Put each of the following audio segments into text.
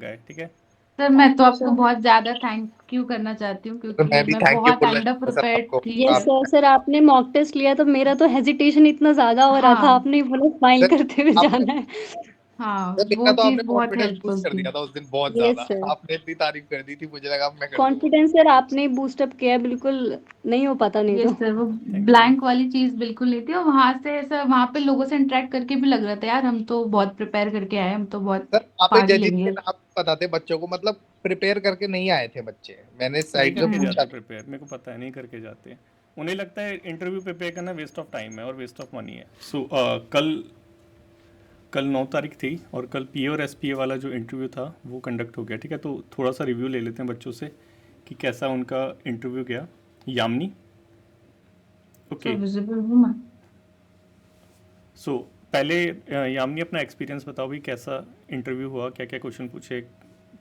लगा है, ठीक है। सर मैं तो आपको अच्छा। बहुत ज्यादा थैंक यू करना चाहती हूँ तो क्योंकि मैं भी मैं थैंक यू बहुत बोलना अंडर चाहूंगा सर प्रिपेयर्ड आपको। थी यस आप सर, सर आपने मॉक टेस्ट लिया तो मेरा तो हेजिटेशन इतना ज्यादा हो रहा था, हाँ आपने बोला स्माइल सर करते हुए आपने जाना है। हाँ, सर मेरा वो तो आपने चीज बहुत कॉन्फिडेंस हेल्पफुल बूस्ट कर थी। दिया था उस दिन बहुत ज्यादा। यस सर, आपने इतनी तारीफ कर दी थी, मुझे लगा अब मैं कर दूंगा। कॉन्फिडेंस सर आपने बूस्टअप किया, बिल्कुल नहीं हो पाता नहीं यस तो। सर, वो थैंक यू। ब्लैंक वाली चीज बिल्कुल नहीं थी। और वहां से ऐसा वहां पे लोगों से इंटरेक्ट करके भी लग रहा था यार हम तो बहुत प्रिपेयर करके आए, हम तो बहुत सर वहाँ पे पार्ट जजेस के लेंगे। नाम बताते बच्चों को, मतलब प्रिपेयर करके नहीं आए थे बच्चे, मैंने नहीं साइड में करके पूछा जाते था। प्रिपेयर, मेरे को पता है नहीं करके जाते। उन्हें लगता है इंटरव्यू प्रिपेयर करना वेस्ट ऑफ टाइम है और वेस्ट ऑफ मनी है। सो कल कल 9 तारीख थी और कल पीए और एसपीए वाला जो इंटरव्यू था वो कंडक्ट हो गया, ठीक है। तो थोड़ा सा रिव्यू ले लेते हैं बच्चों से कि कैसा उनका इंटरव्यू गया। Yamini, so okay. विजिबल हूँ मैं। सो पहले यामिनी अपना एक्सपीरियंस बताओ भी, कैसा इंटरव्यू हुआ, क्या क्या क्वेश्चन पूछे,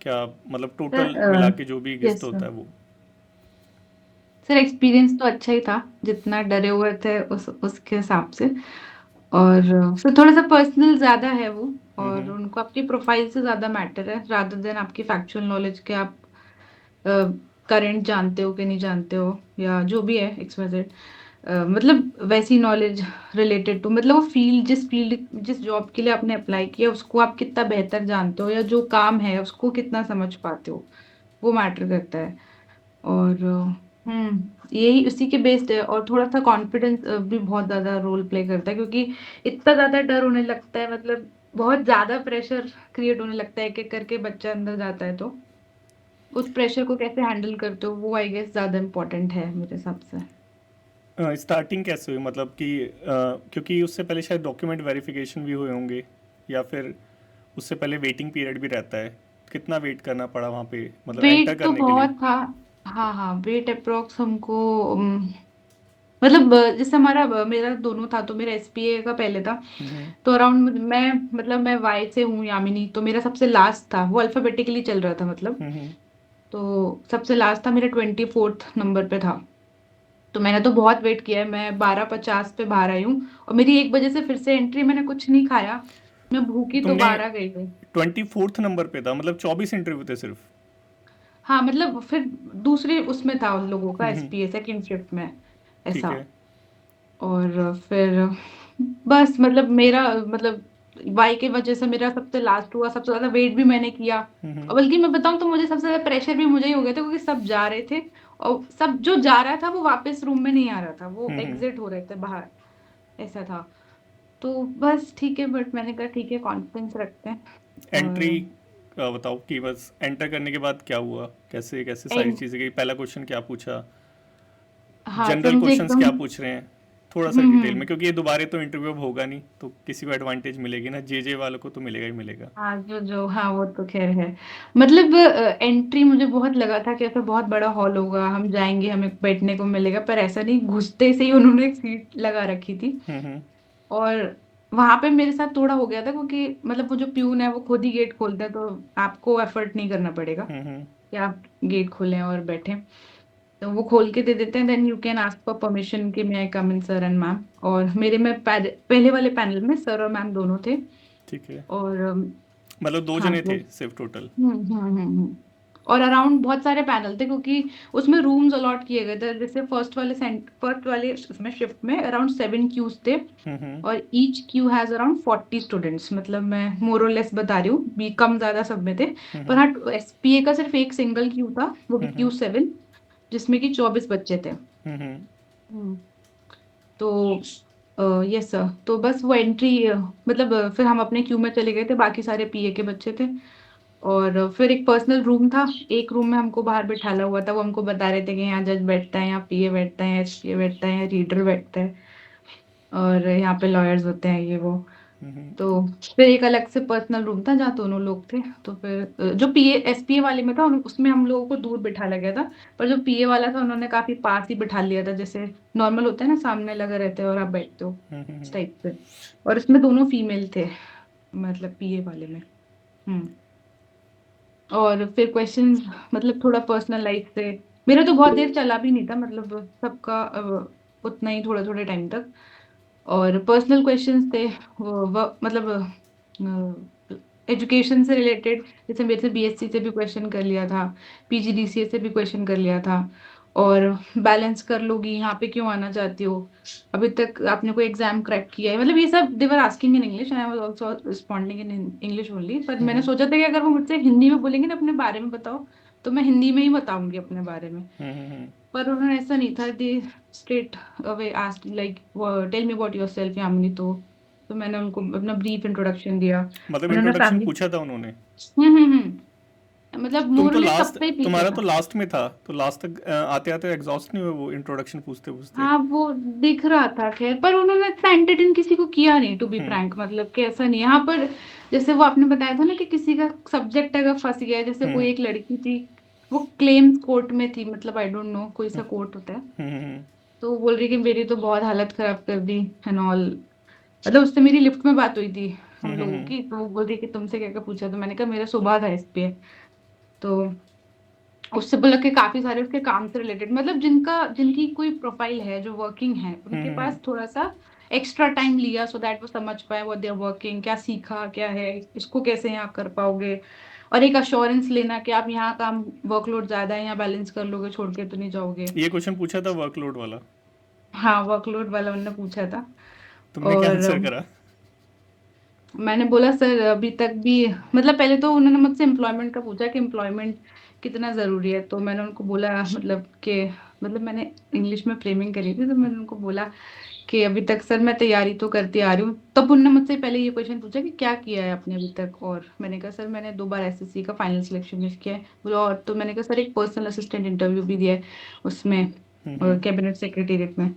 क्या मतलब टोटल मिला सर के जो भी गेस्ट यस होता सर, है वो। सर एक्सपीरियंस तो अच्छा ही था, जितना डरे हुए थे उसके हिसाब से। और फिर थोड़ा सा पर्सनल ज्यादा है वो, और हम्म। उनको आपकी प्रोफाइल से ज्यादा मैटर है रादर देन आपकी फैक्चुअल नॉलेज के आप करंट जानते हो कि नहीं जानते हो, या जो भी है XYZ। मतलब वैसी नॉलेज रिलेटेड टू, मतलब वो फील्ड, जिस जॉब के लिए आपने अप्लाई किया उसको आप कितना बेहतर जानते हो, या जो काम है उसको कितना समझ पाते हो, वो मैटर करता है। और यही उसी के बेस्ड है। और थोड़ा सा कॉन्फिडेंस भी बहुत ज्यादा रोल प्ले करता है, क्योंकि इतना ज्यादा डर होने लगता है, मतलब बहुत ज्यादा प्रेशर क्रिएट होने लगता है, एक एक करके बच्चा अंदर जाता है, तो उस प्रेशर को कैसे हैंडल करते हो वो आई गेस ज्यादा इम्पोर्टेंट है मेरे हिसाब से। स्टार्टिंग कैसे हुई, मतलब कि क्योंकि उससे पहले शायद डॉक्यूमेंट वेरिफिकेशन भी हुए होंगे, या फिर उससे पहले वेटिंग पीरियड भी रहता है। कितना वेट करना पड़ा वहाँ पे, मतलब एंटर वेट तो करने के लिए। बहुत था। हाँ हाँ, वेट अप्रोक्स हमको मतलब जैसे हमारा मेरा दोनों था, तो मेरा SPA का पहले था। हम्म। तो अराउंड मैं, मतलब मैं वाई से हूँ यामिनी, तो मेरा सबसे लास्ट था, वो अल्फाबेटिकली चल रहा था मतलब। हम्म। तो सबसे लास्ट था, मेरा 24th नंबर पे था। तो मैंने तो बहुत वेट किया है, मैं 12:50 पे बाहर आई हूँ। और मेरी 1 बजे से फिर से एंट्री, मैंने कुछ नहीं खाया, मैं तो भूखी तो तुमने 12 गई थी। 24th नंबर पे था, मतलब 24 इंटरव्यू थे सिर्फ। हाँ मतलब फिर दूसरे उसमें था उन लोगों का SPA सेकंड शिफ्ट में, ठीक ऐसा। है। और फिर बस मतलब मेरा मतलब वाई की वजह से मेरा सबसे लास्ट हुआ, सबसे ज्यादा वेट भी मैंने किया। और बल्कि मैं बताऊं तो मुझे सबसे ज्यादा प्रेशर भी मुझे ही हो गया था, क्योंकि सब जा रहे थे, और सब जो जा रहा था वो वापस रूम में नहीं आ रहा था, वो एग्जिट हो रहे थे बाहर, ऐसा था। तो बस ठीक है, बट मैंने कहा ठीक है, कॉन्फिडेंस रखते हैं। एंट्री और बताओ कि बस एंटर करने के बाद क्या हुआ, कैसे कैसे सारी एंड चीज़ें गई, पहला क्वेश्चन क्या पूछा, हाँ सर, जनरल मुझे क्वेश्चंस एकदम क्या पूछ रहे हैं, थोड़ा सा डिटेल में, हम्म। क्योंकि ये दोबारा तो इंटरव्यू अब होगा नहीं, तो किसी को एडवांटेज मिलेगी ना, जे वालों को तो मिलेगा ही मिलेगा। हाँ जो जो हाँ, वो तो खैर है। मतलब एंट्री मुझे बहुत लगा था कि ऐसा बहुत बड़ा हॉल होगा, हम जाएंगे हमें बैठने को मिलेगा, पर ऐसा नहीं, घुसते से ही उन्होंने एक सीट लगा रखी थी। हम्म। और वहां पे मेरे साथ थोड़ा हो गया था, क्योंकि मतलब वो जो प्यून है वो खुद ही गेट खोलता है, तो आपको एफर्ट नहीं करना पड़ेगा हम्म। कि आप गेट खोलें और बैठें। तो वो खोल के दे देते हैं, then you can ask for permission कि मैं come in sir and ma'am. और मेरे में पहले वाले पैनल में सर और मैम दोनों थे। ठीक है, और मतलब दो हाँ जने तो थे सिर्फ टोटल। और अराउंड बहुत सारे पैनल थे, क्योंकि उसमें रूम्स अलॉट किए गए थे, जैसे फर्स्ट वाले उसमें शिफ्ट में अराउंड 7 क्यूज थे। हम्म। और each Q has around 40 students, मतलब मैं मोर और लेस बता रही हूँ, भी कम ज्यादा सब में थे। पर हाँ, SPA का सिर्फ एक सिंगल क्यू था, वो भी Q7, जिसमें कि 24 बच्चे थे। हम्म। हम्म। तो यस सर, तो बस वो एंट्री मतलब फिर हम अपने क्यू में चले गए थे, बाकी सारे PA के बच्चे थे। और फिर एक पर्सनल रूम था, एक रूम में हमको बाहर बिठाला हुआ था, वो हमको बता रहे थे कि यहाँ जज बैठता है, यहाँ PA बैठता है, SPA बैठता है, यहाँ रीडर बैठता है, और यहाँ पे लॉयर्स होते हैं, ये वो। तो फिर एक अलग से पर्सनल रूम था जहाँ दोनों लोग थे। तो फिर जो PA SPA वाले में था उसमें हम लोगों को दूर बिठा गया था। पर जो PA वाला था उन्होंने काफी पास ही बिठा लिया था, जैसे नॉर्मल होता है ना, सामने लगे रहते हैं और आप बैठते हो, इस टाइप से। और इसमें दोनों फीमेल थे, मतलब PA वाले में। हम्म। और फिर क्वेश्चंस मतलब थोड़ा पर्सनल लाइफ से, मेरा तो बहुत देर चला भी नहीं था, मतलब सबका उतना ही थोड़े थोड़े टाइम तक। और पर्सनल क्वेश्चंस थे, मतलब एजुकेशन से रिलेटेड, जैसे मेरे से बीएससी से भी क्वेश्चन कर लिया था, पीजीडीसीए से भी क्वेश्चन कर लिया था, और बैलेंस कर लोगी, यहाँ पे क्यों आना चाहती हो, अभी तक आपने कोई एग्जाम क्रैक किया है, मतलब ये सब they were asking in English and I was also responding in English only. पर मैंने सोचा था कि अगर वो मुझसे हिंदी में बोलेंगे ना अपने बारे में बताओ, तो मैं हिंदी में ही बताऊंगी अपने बारे में। पर उन्होंने ऐसा नहीं था, they straight away asked like tell me about yourself Yamini. तो मैंने उनको अपना ब्रीफ इंट्रोडक्शन दिया। मतलब उन्होंने इंट्रोडक्शन फैमिली, पूछा था उन्होंने? मतलब तुम तो मोरलेस लास्ट, सबसे ही पूछा तुम्हारा था। तो लास्ट में था, तो लास्ट तक आते आते एग्जॉस्ट नहीं हुए वो इंट्रोडक्शन पूछते पूछते? हाँ वो दिख रहा था खैर, पर उन्होंने इतना एंटरटेन किसी को किया नहीं, टू बी फ्रैंक, मतलब कि ऐसा नहीं यहाँ पर। जैसे वो आपने बताया था ना कि किसी का सब्जेक्ट अगर फंस गया है, जैसे कोई एक लड़की थी, वो क्लेम्स कोर्ट में थी, मतलब आई डोंट नो कोई सा कोर्ट होता है, तो वो बोल रही कि मेरी तो बहुत हालत खराब कर दी एंड ऑल। मतलब उससे मेरी लिफ्ट में बात हुई थी हम लोगों की, तो वो बोल रही कि तुमसे क्या क्या पूछा, तो मैंने कहा मेरा सुबह था इस पे। तो उससे बोला कि काफी सारे उसके काम से रिलेटेड, मतलब जिनकी कोई प्रोफाइल है जो वर्किंग है, उनके पास थोड़ा सा एक्स्ट्रा टाइम लिया सो दैट वो समझ पाए वो दे आर वर्किंग, क्या सीखा क्या है, इसको कैसे यहाँ कर पाओगे, और एक अश्योरेंस लेना कि आप यहाँ काम वर्कलोड ज्यादा है, यहाँ बैलेंस कर लोगे, छोड़ के तो नहीं जाओगे। ये क्वेश्चन पूछा था वर्कलोड वाला? हाँ वर्कलोड वाला उन्होंने पूछा था। तुमने क्या और आंसर करा? मैंने बोला सर अभी तक भी, मतलब पहले तो उन्होंने मुझसे एम्प्लॉयमेंट का पूछा कि एम्प्लॉयमेंट कितना ज़रूरी है, तो मैंने उनको बोला मतलब कि, मतलब मैंने इंग्लिश में फ्रेमिंग करी थी, तो मैंने उनको बोला कि अभी तक सर मैं तैयारी तो करती आ रही हूँ। तब उन्होंने मुझसे पहले ये क्वेश्चन पूछा कि क्या किया है आपने अभी तक, और मैंने कहा सर मैंने 2 बार एसएससी का फाइनल सिलेक्शन मिस किया है। बोला और, तो मैंने कहा सर एक पर्सनल असिस्टेंट इंटरव्यू भी दिया है उसमें, कैबिनेट सेक्रेटेरिएट में।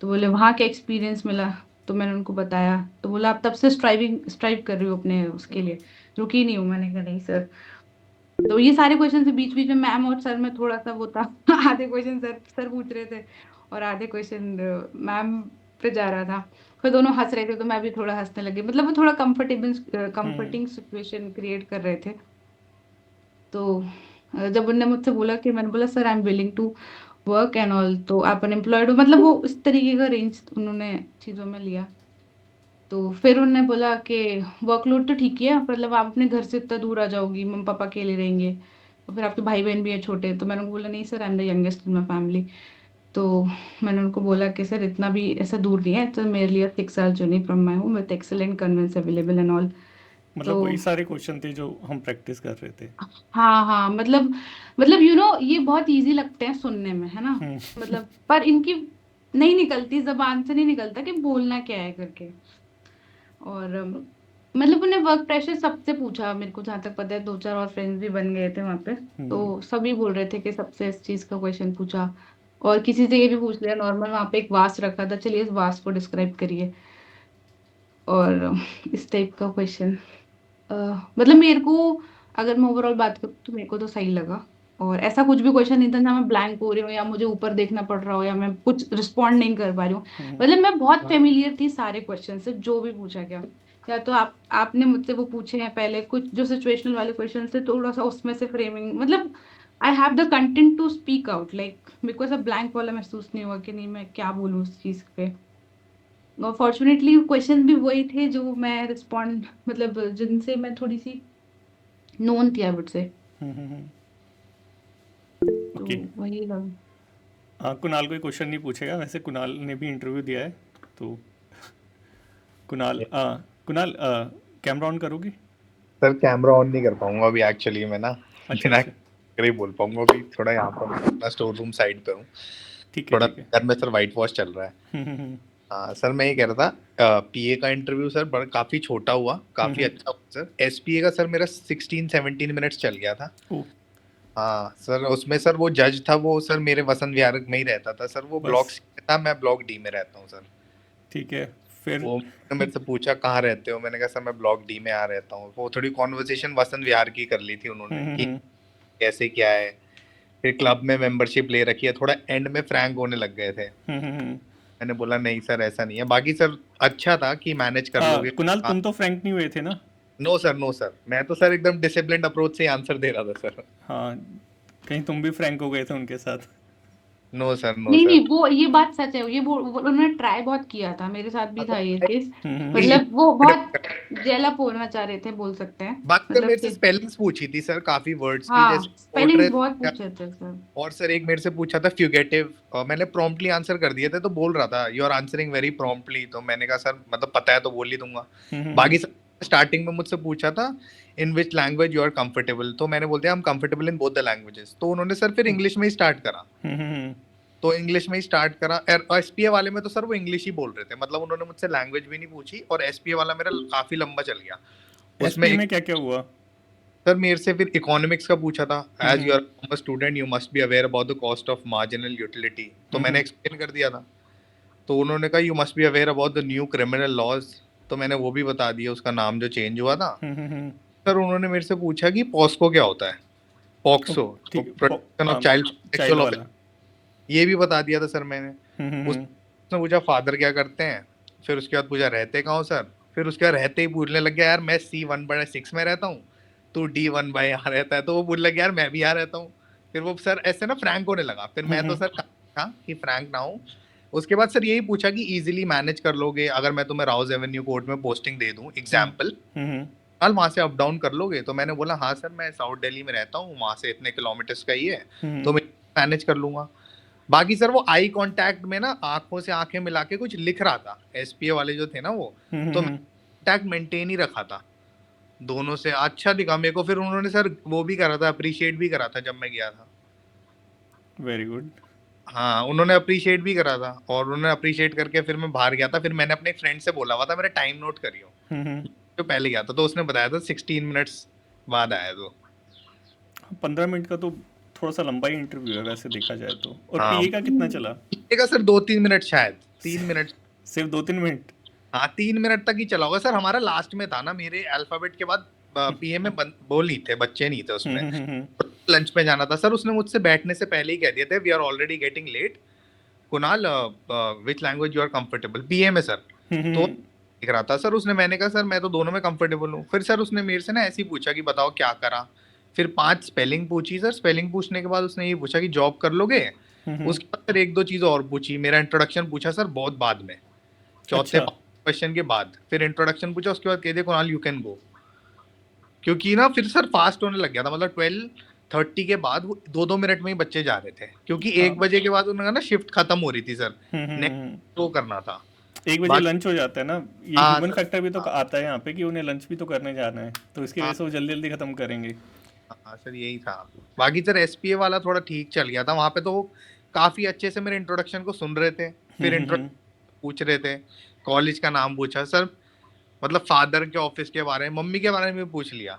तो बोले वहाँ क्या एक्सपीरियंस मिला, तो मैंने उनको बताया। तो बोला आप तब से स्ट्राइव कर रही हो अपने उसके लिए, रुकी नहीं हूँ। मैंने कहा नहीं सर। तो ये सारे क्वेश्चन से बीच बीच में मैम और सर में थोड़ा सा वो था आधे क्वेश्चन सर सर पूछ रहे थे और आधे क्वेश्चन मैम पे जा रहा था। फिर दोनों हंस रहे थे तो मैं भी थोड़ा हंसने लगी, मतलब वो थोड़ा कंफर्टिंग सिचुएशन क्रिएट कर रहे थे। तो जब उनने मुझसे बोला कि, मैंने बोला sir I am willing to work and all, तो आप अनएम्प्लॉयड हो, मतलब वो इस तरीके का रेंज उन्होंने चीजों में लिया। तो फिर उन्होंने बोला कि वर्कलोड तो ठीक ही है, मतलब आप अपने घर से इतना दूर आ जाओगी, मम्मी पापा अकेले रहेंगे, और फिर आपके भाई बहन भी है छोटे। तो मैंने उनको बोला नहीं sir I am the youngest in my family. तो मैंने उनको बोला कि सर इतना भी ऐसा दूर नहीं है, तो मेरे लिए 6 hour journey from my home with excellent conveyance available and all. मतलब तो वही सारे क्वेश्चन थे जो हम प्रैक्टिस कर रहे थे? हाँ हाँ, मतलब ये बहुत इजी लगते हैं सुनने में, है ना, मतलब पर इनकी नहीं निकलती, जबान से नहीं निकलता कि बोलना क्या है करके। और मतलब उन्हें वर्क प्रेशर सबसे पूछा, मेरे को जहाँ तक पता है 2-4 और फ्रेंड्स भी बन गए थे वहां पे, तो सभी बोल रहे थे कि सबसे इस चीज का क्वेश्चन पूछा। और किसी से ये भी पूछ लिया नॉर्मल, वहां पे एक वास रखा था, चलिए इस वास को डिस्क्राइब करिए, और इस टाइप का क्वेश्चन। मतलब मेरे को, अगर मैं ओवरऑल बात करूँ तो मेरे को तो सही लगा। और ऐसा कुछ भी क्वेश्चन नहीं था जहाँ मैं ब्लैंक हो रही हूँ या मुझे ऊपर देखना पड़ रहा हो या मैं कुछ रिस्पॉन्ड नहीं कर पा रही हूँ। मतलब मैं बहुत फेमिलियर थी सारे क्वेश्चन से, जो भी पूछा गया। या तो आपने मुझसे वो पूछे हैं पहले कुछ जो सिचुएशनल वाले क्वेश्चन से, थोड़ा सा उसमें से फ्रेमिंग, मतलब I have the content to speak out, like मेरे को ऐसा ब्लैंक वाला महसूस नहीं हुआ कि नहीं मैं क्या बोलूँ उस चीज पे। और फॉर्चुनेटली क्वेश्चन भी वही थे जो मैं रिस्पॉन्ड, मतलब जिनसे मैं थोड़ी सी नोन थी आई वुड से। तो ओके। वही लगा। हाँ, कुणाल कोई क्वेश्चन नहीं पूछेगा, वैसे कुणाल ने भी इंटरव्यू दिया है। तो कुणाल, कुणाल कैमरा ऑन करोगी? सर कैमरा ऑन नहीं कर पाऊंगा अभी एक्चुअली, मैं ना अच्छा बिना अच्छा, ही बोल पाऊंगा अभी, थोड़ा यहाँ पर अपना स्टोर रूम साइड पे हूँ। ठीक है थोड़ा ठीक है। घर में सर वाइट वॉश चल रहा है। हाँ सर, मैं ये कह रहा था पीए का इंटरव्यू सर बड़ा काफी छोटा हुआ, काफी अच्छा हुआ सर। एसपीए का सर मेरा 16-17 मिनट्स चल गया था। ओ, हाँ सर, उसमें सर वो जज था वो सर मेरे वसंत विहार में ही रहता था सर, वो ब्लॉक बस सी में था, मैं ब्लॉक डी में रहता हूँ सर। ठीक है फिर। वो उसने मेरे से पूछा कहाँ रहते हो, मैंने कहा सर मैं ब्लॉक डी में आ रहता हूँ। वो थोड़ी कॉन्वर्सेशन वसंत विहार की कर ली थी उन्होंने कि कैसे क्या है, फिर क्लब में मेंबरशिप ले रखी है, थोड़ा एंड में फ्रैंक होने लग गए थे। मैंने बोला नहीं सर ऐसा नहीं है, बाकी सर अच्छा था कि मैनेज कर लोगे। कुणाल तुम तो फ्रैंक नहीं हुए थे ना? नो सर, नो सर, मैं तो सर एकदम डिसिप्लिन्ड अप्रोच से आंसर दे रहा था सर। हाँ, कहीं तुम भी फ्रैंक हो गए थे उनके साथ? नो सर, नो नहीं सर। नहीं, वो ये बात सच है, ये वो उन्होंने ट्राई बहुत किया था, मेरे साथ भी था ये केस। मतलब वो बहुत जेलअप होना चाह रहे थे, बोल सकते हैं। बाकी सर मतलब मेरे से कि स्पेलिंग्स पूछी थी सर, काफी वर्ड्स की, हाँ, जैसे स्पेलिंग्स पोर्ट्रेट। बहुत पूछे थे सर। और सर एक मेरे से पूछा था फ्यूगेटिव, मैंने प्रॉम्प्टली आंसर कर दिए थे, तो बोल रहा था you are answering very promptly, तो मैंने कहा सर मतलब पता है तो बोल ही दूंगा। बाकी सर स्टार्टिंग में मुझसे पूछा था in which language you are comfortable, तो मैंने बोल दिया I am comfortable in both the languages, तो उन्होंने सर फिर इंग्लिश में ही स्टार्ट करा। तो इंग्लिश में ही स्टार्ट करा। एसपीए वाले में तो सर वो इंग्लिश ही बोल रहे थे, मतलब उन्होंने मुझसे लैंग्वेज भी नहीं पूछी, और एसपीए वाला मेरा काफी लंबा चल गया। उसमें एसपीए एक में क्या क्या हुआ? सर मेरे से फिर इकोनॉमिक्स का पूछा था, as you are student you must be aware about the cost of marginal utility, तो मैंने एक्सप्लेन कर दिया था। तो उन्होंने कहा you must be aware about the new criminal laws, तो मैंने वो भी बता दिया, उसका नाम जो चेंज हुआ था। सर उन्होंने मेरे से पूछा कि पॉस्को क्या होता है, पॉक्सो, तो ठीक, protection of child child sexual वाला। ये भी बता दिया था सर मैंने। उसने पूछा फादर क्या करते हैं, फिर उसके बाद पूछा रहते कहाँ हो सर, फिर उसके बाद रहते ही पूछने लग गया यार मैं C1/6 में रहता हूँ, तू D1 बाय यहाँ रहता है, तो वो बोलने लगा यार मैं भी यहाँ रहता हूँ। फिर वो सर ऐसे ना फ्रैंक होने लगा, फिर मैं तो सर था कि फ्रैंक ना हूँ। उसके बाद सर यही पूछा कि इजीली मैनेज कर लोगे अगर मैं तुम्हें राउज एवेन्यू कोर्ट में पोस्टिंग दे दूं एग्जाम्पल, कल वहां से अप डाउन कर लोगे, तो मैंने बोला हाँ सर मैं साउथ दिल्ली में रहता हूँ, वहां से इतने किलोमीटर्स का ही है, तो मैं मैनेज कर लूंगा। बाकी सर वो आई कांटेक्ट में ना आंखों से आंखें मिला के कुछ लिख रहा था, एसपीए वाले जो थे ना वो, तो कांटेक्ट मेंटेन ही रखा था दोनों से, अच्छा दिखा मेरे को। फिर उन्होंने सर वो भी करा था, अप्रिशिएट भी करा था जब मैं गया था। Very good. हाँ उन्होंने अप्रिशिएट भी करा था, और उन्होंने अप्रिशिएट करके फिर मैं बाहर गया था, फिर मैंने अपने फ्रेंड से बोला हुआ था मेरा टाइम नोट करियो, जो पहले गया था, तो उसने बताया था 16 मिनट्स बाद आया। तो 15 मिनट का तो थोड़ा सा लंबा ही इंटरव्यू है वैसे देखा जाए तो। और हाँ पीए का कितना चला? का सर 2-3 मिनट, शायद 3 मिनट। सिर्फ 2-3 मिनट? हाँ 3 मिनट तक ही चला होगा सर, हमारा लास्ट में था ना, मेरे अल्फाबेट के बाद पीए में वो नहीं थे, बच्चे नहीं थे उसमें, लंच में जाना था सर। उसने मुझसे बैठने से पहले ही कह दिया था we are already getting late, Kunal which language you are comfortable, पीए में सर। तो दिख रहा था सर उसने, मैंने कहा सर मैं तो दोनों में कंफर्टेबल हूँ। फिर सर उसने मेरे से ना ऐसे ही पूछा कि बताओ क्या करा, फिर 5 स्पेलिंग पूछी सर, स्पेलिंग पूछने के बाद उसने ये पूछा कि जॉब कर लोगे, उसके बाद फिर 1-2 चीजें और पूछी, मेरा इंट्रोडक्शन पूछा सर बहुत बाद में, चौथे क्वेश्चन के बाद फिर इंट्रोडक्शन पूछा, उसके बाद कह दिया कुणाल यू कैन गो, क्योंकि ना फिर सर फास्ट होने लग गया था, मतलब 12:30 के बाद वो 2-2 मिनट में ही बच्चे जा रहे थे, क्योंकि 1 बजे के बाद उन्होंने ना शिफ्ट खत्म हो रही थी सर, नेक्स्ट वो करना था। 1 बजे लंच हो जाता है ना, ये हाँ, ह्यूमन सर, फैक्टर भी तो आता है यहाँ पे कि उन्हें लंच भी तो करने जाना है, तो इसकी वजह से वो जल्दी जल्दी खत्म करेंगे। हाँ सर यही था। बाकी सर एसपीए वाला थोड़ा ठीक चल गया था, वहां पे तो काफी अच्छे से मेरे इंट्रोडक्शन को सुन रहे थे, फिर इंट्रोडक्शन पूछ रहे थे, कॉलेज का नाम पूछा सर, मतलब फादर के ऑफिस के बारे में, मम्मी के बारे में भी पूछ लिया।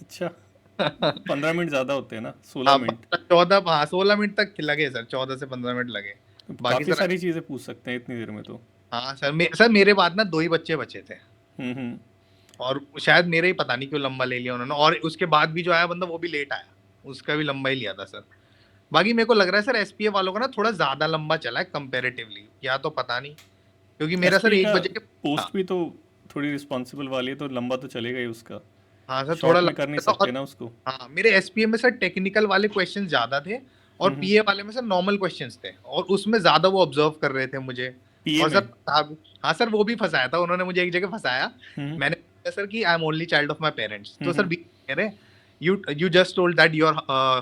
अच्छा 15 मिनट ज्यादा होते हैं ना, 16 मिनट। 16 मिनट तक लगे सर, 14 से 15 मिनट लगे। बाकी काफी सर सारी चीजें पूछ सकते हैं इतनी देर में तो। हाँ सर, सर मेरे बाद ना 2 ही बच्चे बचे थे, हम्म। और शायद मेरे ही पता नहीं क्यों लंबा ले लिया उन्होंने, और उसके बाद भी जो आया बंदा वो भी लेट आया, उसका भी लंबा ही लिया था सर। बाकी मेरे को लग रहा है सर एसपीए वालों का ना थोड़ा ज्यादा लंबा चला है कंपैरेटिवली, या तो पता नहीं, क्योंकि मेरा सर SPA 1 का बजे के पोस्ट भी तो थोड़ी रिस्पॉन्सिबल वाली है, तो लंबा तो चलेगा ही उसका। हाँ सर शॉर्ट थोड़ा में कर नहीं लंबा था, सकते और ना उसको। हाँ मेरे एसपीए में सर टेक्निकल वाले क्वेश्चन ज्यादा थे, और पीए वाले में सर नॉर्मल क्वेश्चंस थे, और उसमें ज्यादा वो ऑब्जर्व कर रहे थे मुझे। पीए और में? सर हाँ सर वो भी फंसाया था उन्होंने मुझे, एक जगह फंसाया, मैंने बोला सर कि I am only child of my parents, तो सर कह रहे you just told that you are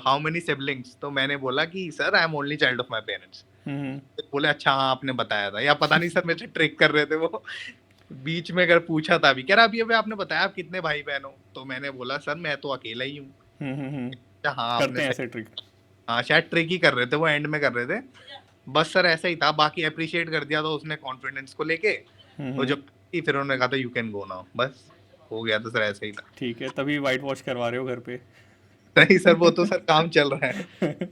how many siblings, तो मैंने बोला कि sir I am only child of my parents. बोले अच्छा हाँ आपने बताया था, या पता नहीं सर मेरे से ट्रिक कर रहे थे वो, बीच में अगर पूछा था भी, कह रहा अभी आपने बताया आप कितने भाई बहन हो, तो मैंने बोला सर मैं तो अकेला ही हूँ। हाँ करते हैं आपने ऐसे ट्रिक। हाँ शायद ट्रिक ही कर रहे थे वो, एंड में कर रहे थे, बस सर ऐसा ही था। बाकी अप्रिशिएट कर दिया था उसने कॉन्फिडेंस को लेके, और जब फिर उन्होंने कहा था यू कैन गो नाउ, बस हो गया था सर, ऐसा ही था। ठीक है, तभी वाइट वॉश करवा रहे हो घर पे? नहीं सर वो तो सर काम चल रहा है।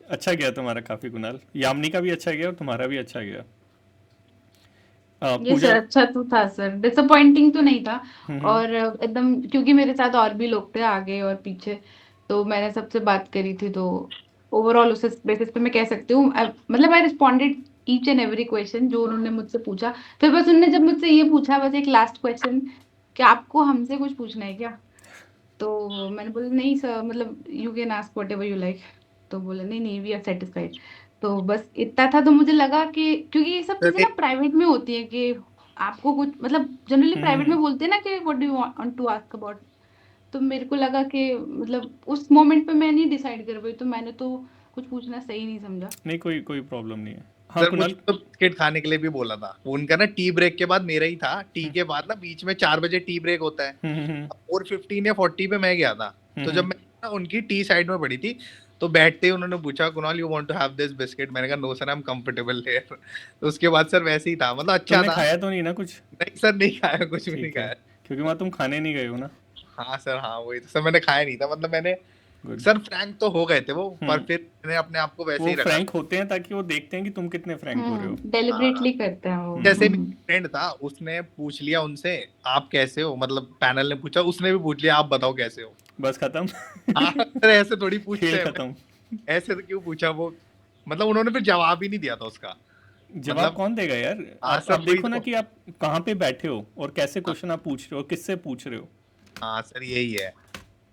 अच्छा गया तुम्हारा काफी कुणाल, यामिनी का भी अच्छा गया और तुम्हारा भी अच्छा गया। ये पूजा। सर अच्छा तो था सर, डिसअपॉइंटिंग तो नहीं था। और एकदम, क्योंकि मेरे साथ और भी लोग थे आगे और पीछे, तो मैंने सबसे बात करी थी, तो ओवरऑल उस बेसिस पे मैं कह सकती हूँ मतलब I responded each and every question जो उन्होंने मुझसे पूछा। फिर बस उन्होंने जब मुझसे ये पूछा बस एक लास्ट क्वेश्चन कि आपको हमसे कुछ पूछना है क्या, तो मैंने बोला नहीं सर, मतलब you can ask whatever you like. तो बोला नहीं नहीं वी आर सेटिस्फाइड। तो बस इतना था। तो मुझे लगा कि क्योंकि ये सब चीजें ना प्राइवेट में होती है कि आपको कुछ मतलब जनरली प्राइवेट में बोलते हैं ना कि what do you want to ask about. तो मेरे को लगा कि मतलब उस मोमेंट पे मैं नहीं डिसाइड कर पाई, तो मैंने तो कुछ पूछना सही नहीं समझा। नहीं, कोई कोई प्रॉब्लम नहीं है। हाँ सर कुणाल। मुझे तो बिस्किट खाने के लिए भी बोला था उनका ना, टी ब्रेक के बाद मेरा ही था। टी के बाद ना बीच में 4 बजे टी ब्रेक होता है, 4:15 या 40 पे मैं गया था। तो जब मैं ना उनकी टी साइड में पड़ी थी, तो बैठते ही उन्होंने पूछा Kunal you want to have this biscuit, मैंने कहा no sir I am comfortable here. तो उसके बाद सर वैसे ही था, मतलब अच्छा तुमने था। खाया तो नहीं ना कुछ? नहीं सर नहीं खाया, कुछ भी नहीं ठीक है, खाया। क्योंकि वहाँ तुम खाने नहीं गए हो ना। हाँ सर, हाँ वही तो सर, मैंने खाया नहीं था, मतलब मैंने गुड। सर फ्रैंक तो हो गए थे वो, पर फिर मैंने अपने आप को वैसे वो ही रखा। फ्रैंक होते हैं ताकि वो देखते हैं कि तुम कितने फ्रैंक हो रहे हो। डेलिबरेटली करते हैं वो। जैसे मेरा फ्रेंड था, उसने पूछ लिया उनसे आप कैसे हो, मतलब पैनल ने पूछा, उसने भी पूछ लिया आप बताओ कैसे हो। बस खत्म। हाँ सर, ऐसे थोड़ी पूछते खेल हैं, खत्म। ऐसे तो क्यों पूछा वो, मतलब उन्होंने फिर जवाब ही नहीं दिया था उसका। जवाब मतलब कौन देगा यार? हाँ आप सर, वही देखो ना तो। कि आप कहाँ पे बैठे हो और कैसे क्वेश्चन आप पूछ रहे हो, किससे पूछ रहे हो। हाँ सर यही है।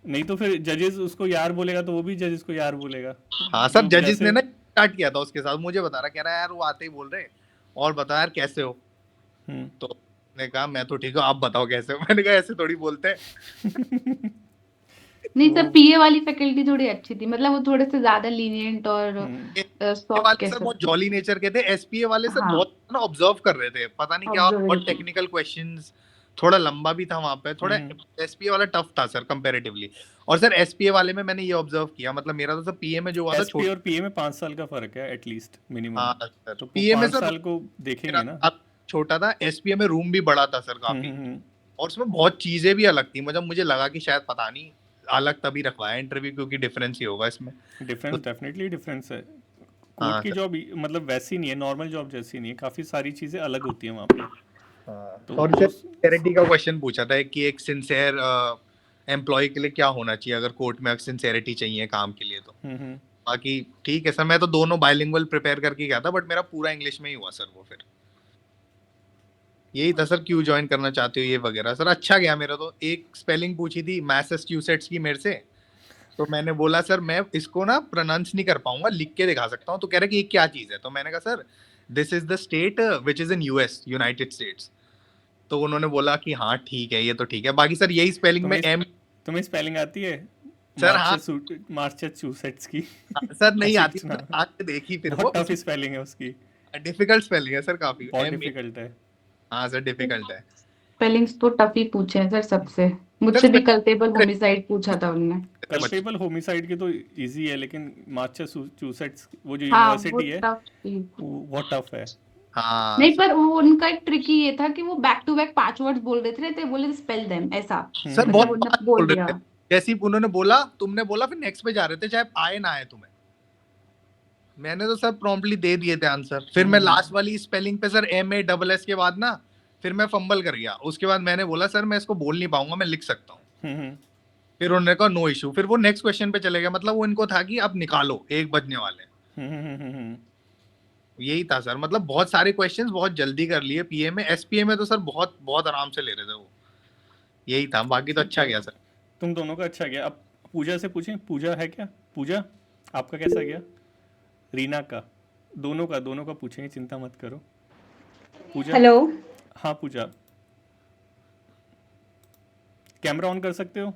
नहीं तो फिर जजेस उसको यार बोलेगा तो वो भी जजेस को यार बोलेगा। हाँ सर, जो जजेस ने जैसे ना स्टार्ट किया था उसके साथ, मुझे बता रहा, कह रहा है यार वो आते ही बोल रहे और बता यार कैसे हो। तो मैंने कहा मैं तो ठीक हूँ, आप बताओ कैसे हो। मैंने कहा ऐसे थोड़ी बोलते हैं। नहीं सर, पीए वाली फैकल्टी थोड़ी अच्छी थी, मतलब वो थोड़े से ज्यादा लीनियंट और SPA सॉफ्ट वाले कह सर बहुत सकते जॉली नेचर के थे, एसपीए वाले सर हाँ बहुत ना ऑब्जर्व कर रहे थे, पता नहीं क्या, बहुत ऑब्जर्वेटिव। टेक्निकल क्वेश्चंस, थोड़ा लंबा भी था वहां पे, थोड़ा एसपीए वाला टफ था सर कंपैरेटिवली। और सर एसपीए वाले में मैंने ये ऑब्जर्व किया, मतलब मेरा तो सर पीए में जो हुआ था एसपी और पीए में 5 साल का फर्क है एटलीस्ट मिनिमम। हाँ सर, तो पीए में 5 सर साल को देखेंगे ना। मेरा छोटा था, एसपीए में रूम भी बड़ा था सर काफी, और उसमें बहुत चीजें भी अलग थी, मतलब मुझे लगा कि शायद पता नहीं अलग तभी रखवाया इंटरव्यू, क्योंकि डिफरेंस ही होगा इसमें। डिफरेंस डेफिनेटली डिफरेंस है। कोर्ट हाँ की सर। जॉब मतलब वैसी नहीं है, नॉर्मल जॉब जैसी नहीं है, काफ़ी सारी चीज़ें अलग होती हैं वहाँ पे। तो और वो सिंसेरिटी का क्वेश्चन पूछा था कि एक सिंसियर एम्प्लॉय के लिए क्या होना चाहिए अगर कोर्ट में सिंसेरिटी चाहिए काम के लिए, तो बाकी ठीक है सर, मैं तो दोनों बाइलिंगुअल प्रिपेयर करके गया था, बट मेरा पूरा इंग्लिश में ही हुआ सर वो। फिर यही था सर, क्यों ज्वाइन करना चाहते हो ये वगैरह, सर अच्छा गया मेरा। तो एक स्पेलिंग पूछी थी मैसेच्यूसेट्स की मेरे से, तो मैंने बोला सर मैं इसको ना प्रोनाउंस नहीं कर पाऊंगा, लिख के दिखा सकता हूँ। तो कह रहे कि ये क्या चीज है, तो मैंने कहा sir this is the state which is in US, United states. तो उन्होंने बोला कि हाँ ठीक है, ये तो ठीक है, बाकी सर यही स्पेलिंग में एम। तुम्हें स्पेलिंग आती है सर हाँ मैसेच्यूसेट्स की? सर नहीं ऐसे आती, कुछ ना, सर आके देखी फिर वो, बहुत टफ स्पेलिंग है उसकी, डिफिकल्ट स्पेलिंग है सर काफी, बहुत एम। डिफिकल्ट है। हाँ सर डिफिकल्ट है स्पेलिंग्स तो टफ ही पूछे हैं सर सबसे। मुझसे भी कल्पेबल होमिसाइड पूछा था उन्होंने। कल्पेबल होमिसाइड की तो इजी है, लेकिन मैसेच्यूसेट्स वो जो हाँ वो यूनिवर्सिटी है टफ। वो बहुत टफ है। हाँ नहीं पर वो उनका एक ट्रिकी ये था कि वो बैक टू बैक 5 वर्ड्स बोल रहे थे, तो बोले थे स्पेल देम ऐसा, सर मतलब बहुत उन्होंने फास्ट बोल बोल दिया। रहे थे, जैसे ही उन्होंने बोला तुमने बोला फिर नेक्स्ट पे जा रहे थे, चाहे आए ना आए तुम्हें। मैंने तो सर प्रॉम्प्टली दे दिए थे आंसर। फिर मैं लास्ट वाली स्पेलिंग पे सर MASS के बाद ना, फिर मैं फंबल कर गया। उसके बाद मैंने बोला सर मैं इसको बोल नहीं पाऊंगा, मैं लिख सकता हूँ। फिर उन्होंने कहा नो इशू, फिर वो नेक्स्ट क्वेश्चन पे चले गए, मतलब वो इनको था कि आप निकालो 1 बजने वाले। यही था सर, मतलब बहुत सारे क्वेश्चंस बहुत जल्दी कर लिए पीए में, एसपीए में तो सर बहुत बहुत आराम से ले रहे थे वो। यही था, बाकी तो अच्छा गया सर। तुम दोनों का अच्छा गया। अब पूजा से पूछें, पूजा है क्या? पूजा आपका कैसा गया? रीना का, दोनों का पूछेंगे, चिंता मत करो। पूजा। हेलो। हाँ पूजा, कैमरा ऑन कर सकते हो?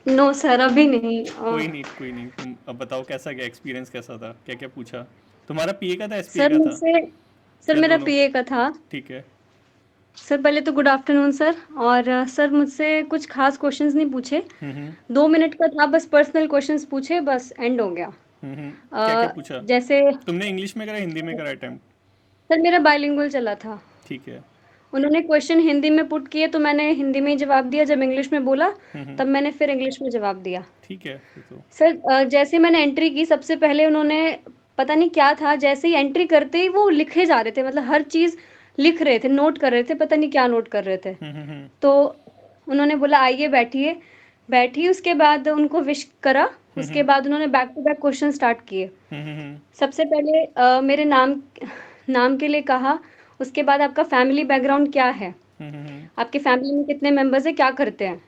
नो सर अभी नहीं। कोई नहीं, तुम अब बताओ कैसा गया, एक्सपीरियंस कैसा था, क्या क्या पूछा? तुम्हारा पीए का था एसपीए सर का था? मुझसे सर या मेरा दोनों? पीए का था। ठीक है। सर पहले तो गुड आफ्टरनून सर। और सर मुझसे कुछ खास क्वेश्चंस नहीं पूछे, 2 मिनट का था, बस पर्सनल क्वेश्चंस पूछे, बस एंड हो गया। क्या क्या पूछा? जैसे तुमने इंग्लिश में करा हिंदी में करा अटेम्प्ट? सर मेरा बाइलिंगुअल चला था। ठीक है। उन्होंने क्वेश्चन हिंदी में पुट किए तो मैंने हिंदी में ही जवाब दिया, जब इंग्लिश में बोला तब मैंने फिर इंग्लिश में जवाब दिया। ठीक है फिर तो। सर जैसे मैंने एंट्री की, सबसे पहले उन्होंने पता नहीं क्या था, जैसे ही एंट्री करते ही वो लिखे जा रहे थे, मतलब हर चीज़ लिख रहे थे, नोट कर रहे थे, पता नहीं क्या नोट कर रहे थे। तो उन्होंने बोला आइए बैठिए, बैठी, उसके बाद उनको विश करा, उसके बाद उन्होंने back to back question start किए। सबसे पहले मेरे नाम के लिए कहा, उसके बाद आपका फैमिली बैकग्राउंड क्या है, आपके फैमिली में कितने मेंबर्स हैं, क्या करते हैं,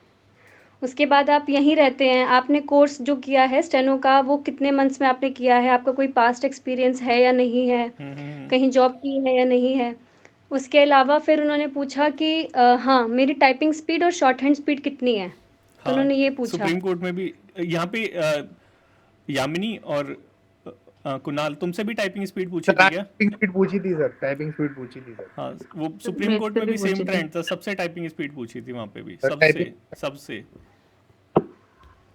उसके बाद आप यहीं रहते हैं, आपने कोर्स जो किया है स्टेनो का वो कितने मंथ्स में आपने किया है, आपका कोई पास्ट एक्सपीरियंस है या नहीं है, कहीं जॉब की है या नहीं है। उसके अलावा फिर उन्होंने पूछा कि हाँ मेरी टाइपिंग स्पीड और शॉर्ट हैंड स्पीड कितनी है, तो हाँ उन्होंने ये पूछा। सुप्रीम कोर्ट में भी यहाँ पे यामिनी और कुणाल तुमसे भी टाइपिंग स्पीड पूछी सर थी क्या? टाइपिंग स्पीड पूछी थी सर, टाइपिंग स्पीड पूछी थी सर। हाँ वो सुप्रीम मेरे कोर्ट से में भी भी सेम पूछी थी। ट्रेंड था, सबसे टाइपिंग स्पीड पूछी थी वहाँ पे भी, सर सबसे टाइपिंग सबसे।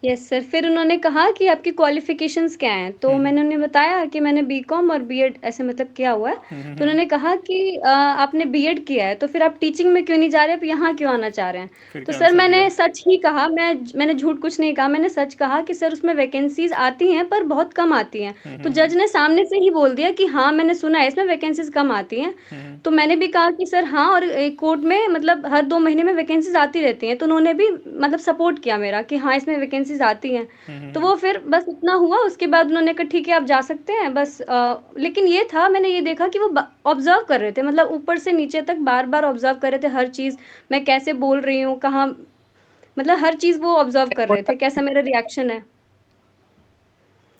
यस सर, फिर उन्होंने कहा कि आपकी क्वालिफिकेशंस क्या हैं, तो मैंने उन्हें बताया कि मैंने बीकॉम और बीएड ऐसे मतलब किया हुआ है। तो उन्होंने कहा कि आपने बीएड किया है तो फिर आप टीचिंग में क्यों नहीं जा रहे, आप यहाँ क्यों आना चाह रहे हैं? फिर तो क्या सर आंसर मैंने दिया? सच ही कहा, मैंने झूठ कुछ नहीं कहा, मैंने सच कहा कि सर उसमें वैकेंसीज आती हैं पर बहुत कम आती हैं। तो जज ने सामने से ही बोल दिया कि हाँ मैंने सुना है इसमें वैकेंसीज कम आती हैं। तो मैंने भी कहा कि सर हाँ, और कोर्ट में मतलब हर 2 महीने में वैकेंसीज आती रहती हैं। तो उन्होंने भी मतलब सपोर्ट किया मेरा कि हाँ इसमें वैकेंसीज आती हैं। तो वो फिर बस इतना हुआ, उसके बाद उन्होंने कहा ठीक है आप जा सकते हैं बस। लेकिन ये था, मैंने ये देखा कि वो ऑब्जर्व कर रहे थे, मतलब ऊपर से नीचे तक बार बार ऑब्जर्व कर रहे थे हर चीज़, मैं कैसे बोल रही हूँ, कहाँ, मतलब हर चीज़ वो ऑब्जर्व कर रहे थे, कैसा मेरा रिएक्शन है।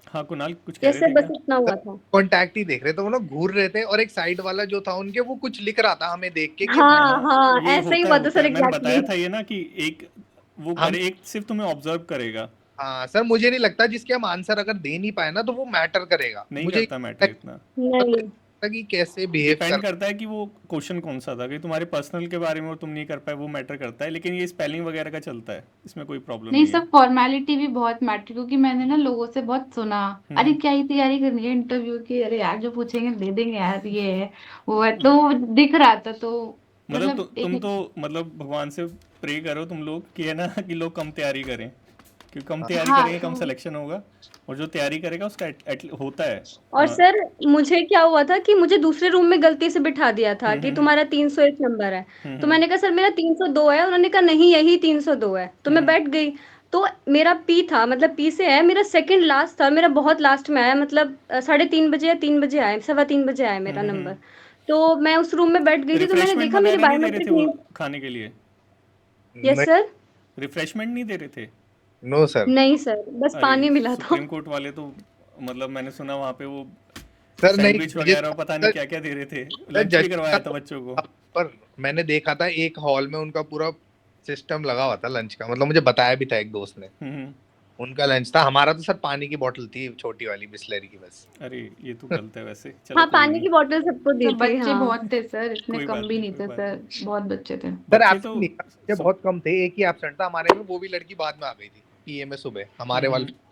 हाँ कुणाल कुछ कह रहे जैसे थे बस क्या? इतना हुआ था। कॉन्टैक्ट ही देख रहे थे, वो लोग घूर रहे थे और एक साइड वाला जो था उनके वो कुछ लिख रहा था हमें देख के कि हाँ हाँ, ये ऐसा ही हुआ था होता सर, है, मैंने एग्जैक्टली। बताया था ये ना कि एक वो हम करे, एक सिर्फ तुम्हें ऑब्जर्व करेगा, हाँ सर मुझे नहीं लगता जिसके हम आंसर अगर दे नहीं पाए ना तो वो मैटर करेगा, नहीं मुझे करता मैटर इतना। नहीं, कि कैसे बिहेव डिपेंड कर। करता है कि वो क्वेश्चन कौन सा था, कि तुम्हारे पर्सनल के बारे में और तुम नहीं कर पाए वो मैटर करता है, लेकिन ये स्पेलिंग वगैरह का चलता है, इसमें कोई प्रॉब्लम नहीं नहीं है। सब फॉर्मेलिटी भी बहुत मैटर, क्योंकि मैंने ना लोगों से बहुत सुना, अरे क्या ही तैयारी करनी है इंटरव्यू की, अरे यार जो पूछेंगे दे देंगे यार, ये है वो है, तो वो दिख रहा था। तो मतलब मतलब तुम एक तो मतलब भगवान से प्रे करो तुम लोग कि है ना कि लोग कम तैयारी करें, क्योंकि कम तैयारी हाँ करेंगे तो कम सिलेक्शन होगा, और जो तैयारी करेगा उसका होता है। और सर मुझे क्या हुआ था कि मुझे दूसरे रूम में गलती से बिठा दिया था कि हम्म तुम्हारा 301 नंबर है। तो हम्म मैंने कहा सर मेरा 302 है, उन्होंने कहा नहीं यही 302 है, तो मैं बैठ गई। तो मेरा पी था, मतलब पी से है, मेरा सेकंड लास्ट था, मेरा बहुत लास्ट में आया, मतलब 3:30 बजे या 3 बजे आया, 3:15 बजे आया मेरा नंबर। तो मैं उस रूम में बैठ गई थी, तो मैंने रिफ्रेशमेंट देखा मेरी वगैरह नहीं दे रहे बायोमेट्रिक थे वो नहीं। खाने के लिए? Yes sir. रिफ्रेशमेंट नहीं दे रहे थे? No sir. नहीं सर, बस अरे पानी मिला था। सुप्रीम कोर्ट वाले तो मतलब मैंने सुना वहाँ पे वो सर नहीं सैंडविच मुझे वगैरह पता नहीं क्या क्या दे रहे थे, लंच भी जज करवाया था बच्चों को। पर मैंने देखा था एक हॉल में उनका पूरा सिस्टम लगा हुआ था लंच का, मतलब मुझे बताया भी था एक दोस्त ने, हम्म। उनका लंच था, हमारा तो सर पानी की बोतल थी छोटी वाली बिस्लरी की बस। अरे ये तो गलत है वैसे, चलो हाँ, कोई पानी नहीं। की बोतल सबको दी सब थी, बच्चे हाँ। बहुत थे सर, इतने कोई कम बात भी नहीं, नहीं कोई थे बात सर, नहीं। बहुत बच्चे थे। सर बच्चे एब्सेंट तो नहीं था, बच्चे सब बहुत कम थे, एक ही एब्सेंट था हमारे में, वो भी लड़की बाद में आ गई थी पीए में सुबह हमारे वाले।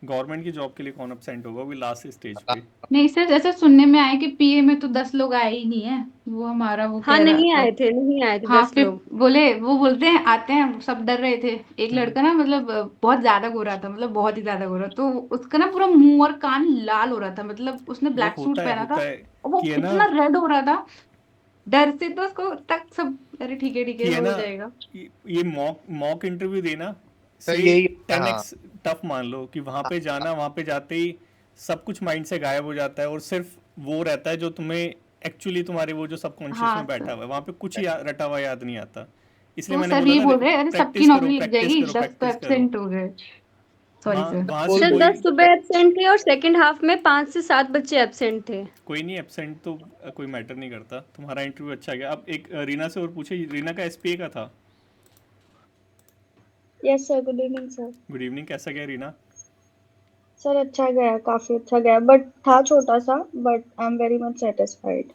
गवर्नमेंट की जॉब के लिए कौन एब्सेंट होगा, वो भी लास्ट स्टेज पे। नहीं सर, ऐसा सुनने में आया कि पीए में तो 10 लोग आए ही नहीं है, वो हमारा वो हाँ, कह रहा नहीं था। आए थे, नहीं आए थे हाँ 10 फिर लोग। बोले, वो बोलते हैं आते हैं, सब डर रहे थे। एक लड़का ना मतलब बहुत ज्यादा गोरा था, मतलब बहुत ही ज्यादा गोरा, तो उसका ना पूरा मुंह और कान लाल हो रहा था, मतलब उसने वो ब्लैक सूट पहना था, होता है और वो कि है ना, इतना रेड हो रहा था डर से, तो उसको तक सब, अरे ठीक कि है है हो ना जाएगा। ये मॉक मॉक इंटरव्यू देना सर से यही टेन हाँ एक्स टफ मान लो, कि वहाँ पे जाना, वहाँ पे जाते ही सब कुछ माइंड से गायब हो जाता है, और सिर्फ वो रहता है जो तुम्हें एक्चुअली तुम्हारे वो जो सबकॉन्शियस हाँ में बैठा सर, हुआ है, वहाँ पे कुछ रटा हुआ याद नहीं आता। इसलिए तो मैंने सर बोला ये ना, बोल रहे हैं अरे सबकी प्रैक्टिस करो नौकरी लग प्रैक्टिस जाएगी, करो 10 तो प्रैक्टिस करो। एब्सेंट हो गए। सॉरी वहाँ सर। वहाँ से सर बोलते 10 कोई सुबह एब्सेंट थे और सेकंड हाफ में 5 से 7 बच्चे एब्सेंट थे। कोई नहीं, एब्सेंट तो कोई मैटर नहीं करता, तुम्हारा इंटरव्यू अच्छा गया। अब एक रीना से और पूछे, रीना का एसपीए का था। Yes sir, good evening sir. Good evening, कैसा गया रीना? सर अच्छा गया, काफी अच्छा गया, बट था छोटा सा, but I am very much satisfied.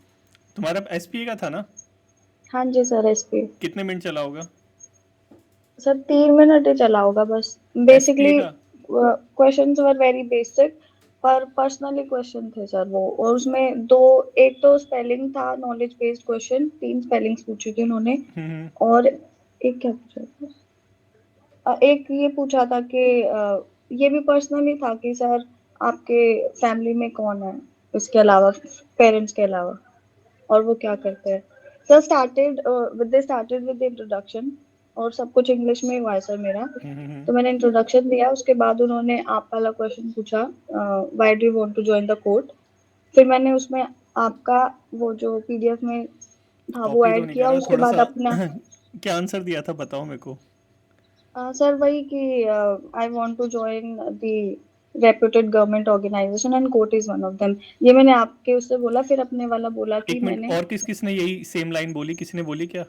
तुम्हारा एसपीए का था ना? हाँ जी सर, एसपी। कितने मिनट चला होगा? सर 3 मिनट ही चला होगा बस। एसपीए बेसिकली का? क्वेश्चंस वर वेरी बेसिक, पर पर्सनली क्वेश्चन थे सर वो, और उसमें दो, एक तो स्पेलिंग था, नॉलेज बेस्ड क्वेश्चन, 3 स्पेलिंग्स पूछी थी उन्होंने, और एक क्या पूछा था, एक ये पूछा था कि ये भी पर्सनली था कि सर आपके फैमिली में कौन है इसके अलावा, पेरेंट्स के अलावा, और वो क्या करते हैं। सर स्टार्टेड विद इंट्रोडक्शन, और सब कुछ इंग्लिश में हुआ है सर मेरा। तो मैंने इंट्रोडक्शन दिया, उसके बाद उन्होंने आप वाला क्वेश्चन पूछा, why do you want to join the court. फिर मैंने उसमें आपका वो जो पीडीएफ में था वो कॉपी तो ऐड नहीं कर किया, रहा उसके थोड़ा बाद सा अपना। क्या आंसर दिया था बताओ मेरे को। सर वही कि I want to join the reputed government organisation and court is one of them. ये मैंने आपके उससे बोला, फिर अपने वाला बोला कि एक मिनट, मैंने और किसने यही सेम लाइन बोली, किसी ने बोली क्या?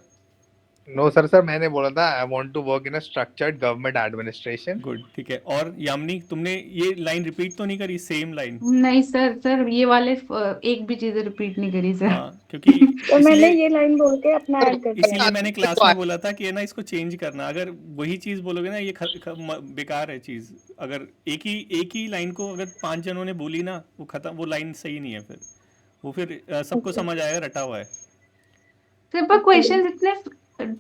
नो सर मैंने बोला था I want to work in a structured government administration. Good, ठीक है। और यामिनी, तुमने ये लाइन रिपीट तो नहीं करी, सेम लाइन? नहीं सर ये वाले एक भी चीज रिपीट नहीं करी सर। हाँ, क्योंकि तो मैंने इसलिए ये लाइन बोल के अपना ऐड कर दिया। इसीलिए मैंने क्लास में बोला था कि है ना, इसको चेंज करना। अगर वही चीज बोलोगे ना, ये बेकार है चीज। अगर एक ही लाइन को अगर 5 जनों ने बोली ना, वो खत्म, वो लाइन सही नहीं है। फिर वो फिर सबको Okay. समझ आएगा रटा हुआ है। सर पर क्वेश्चंस इतने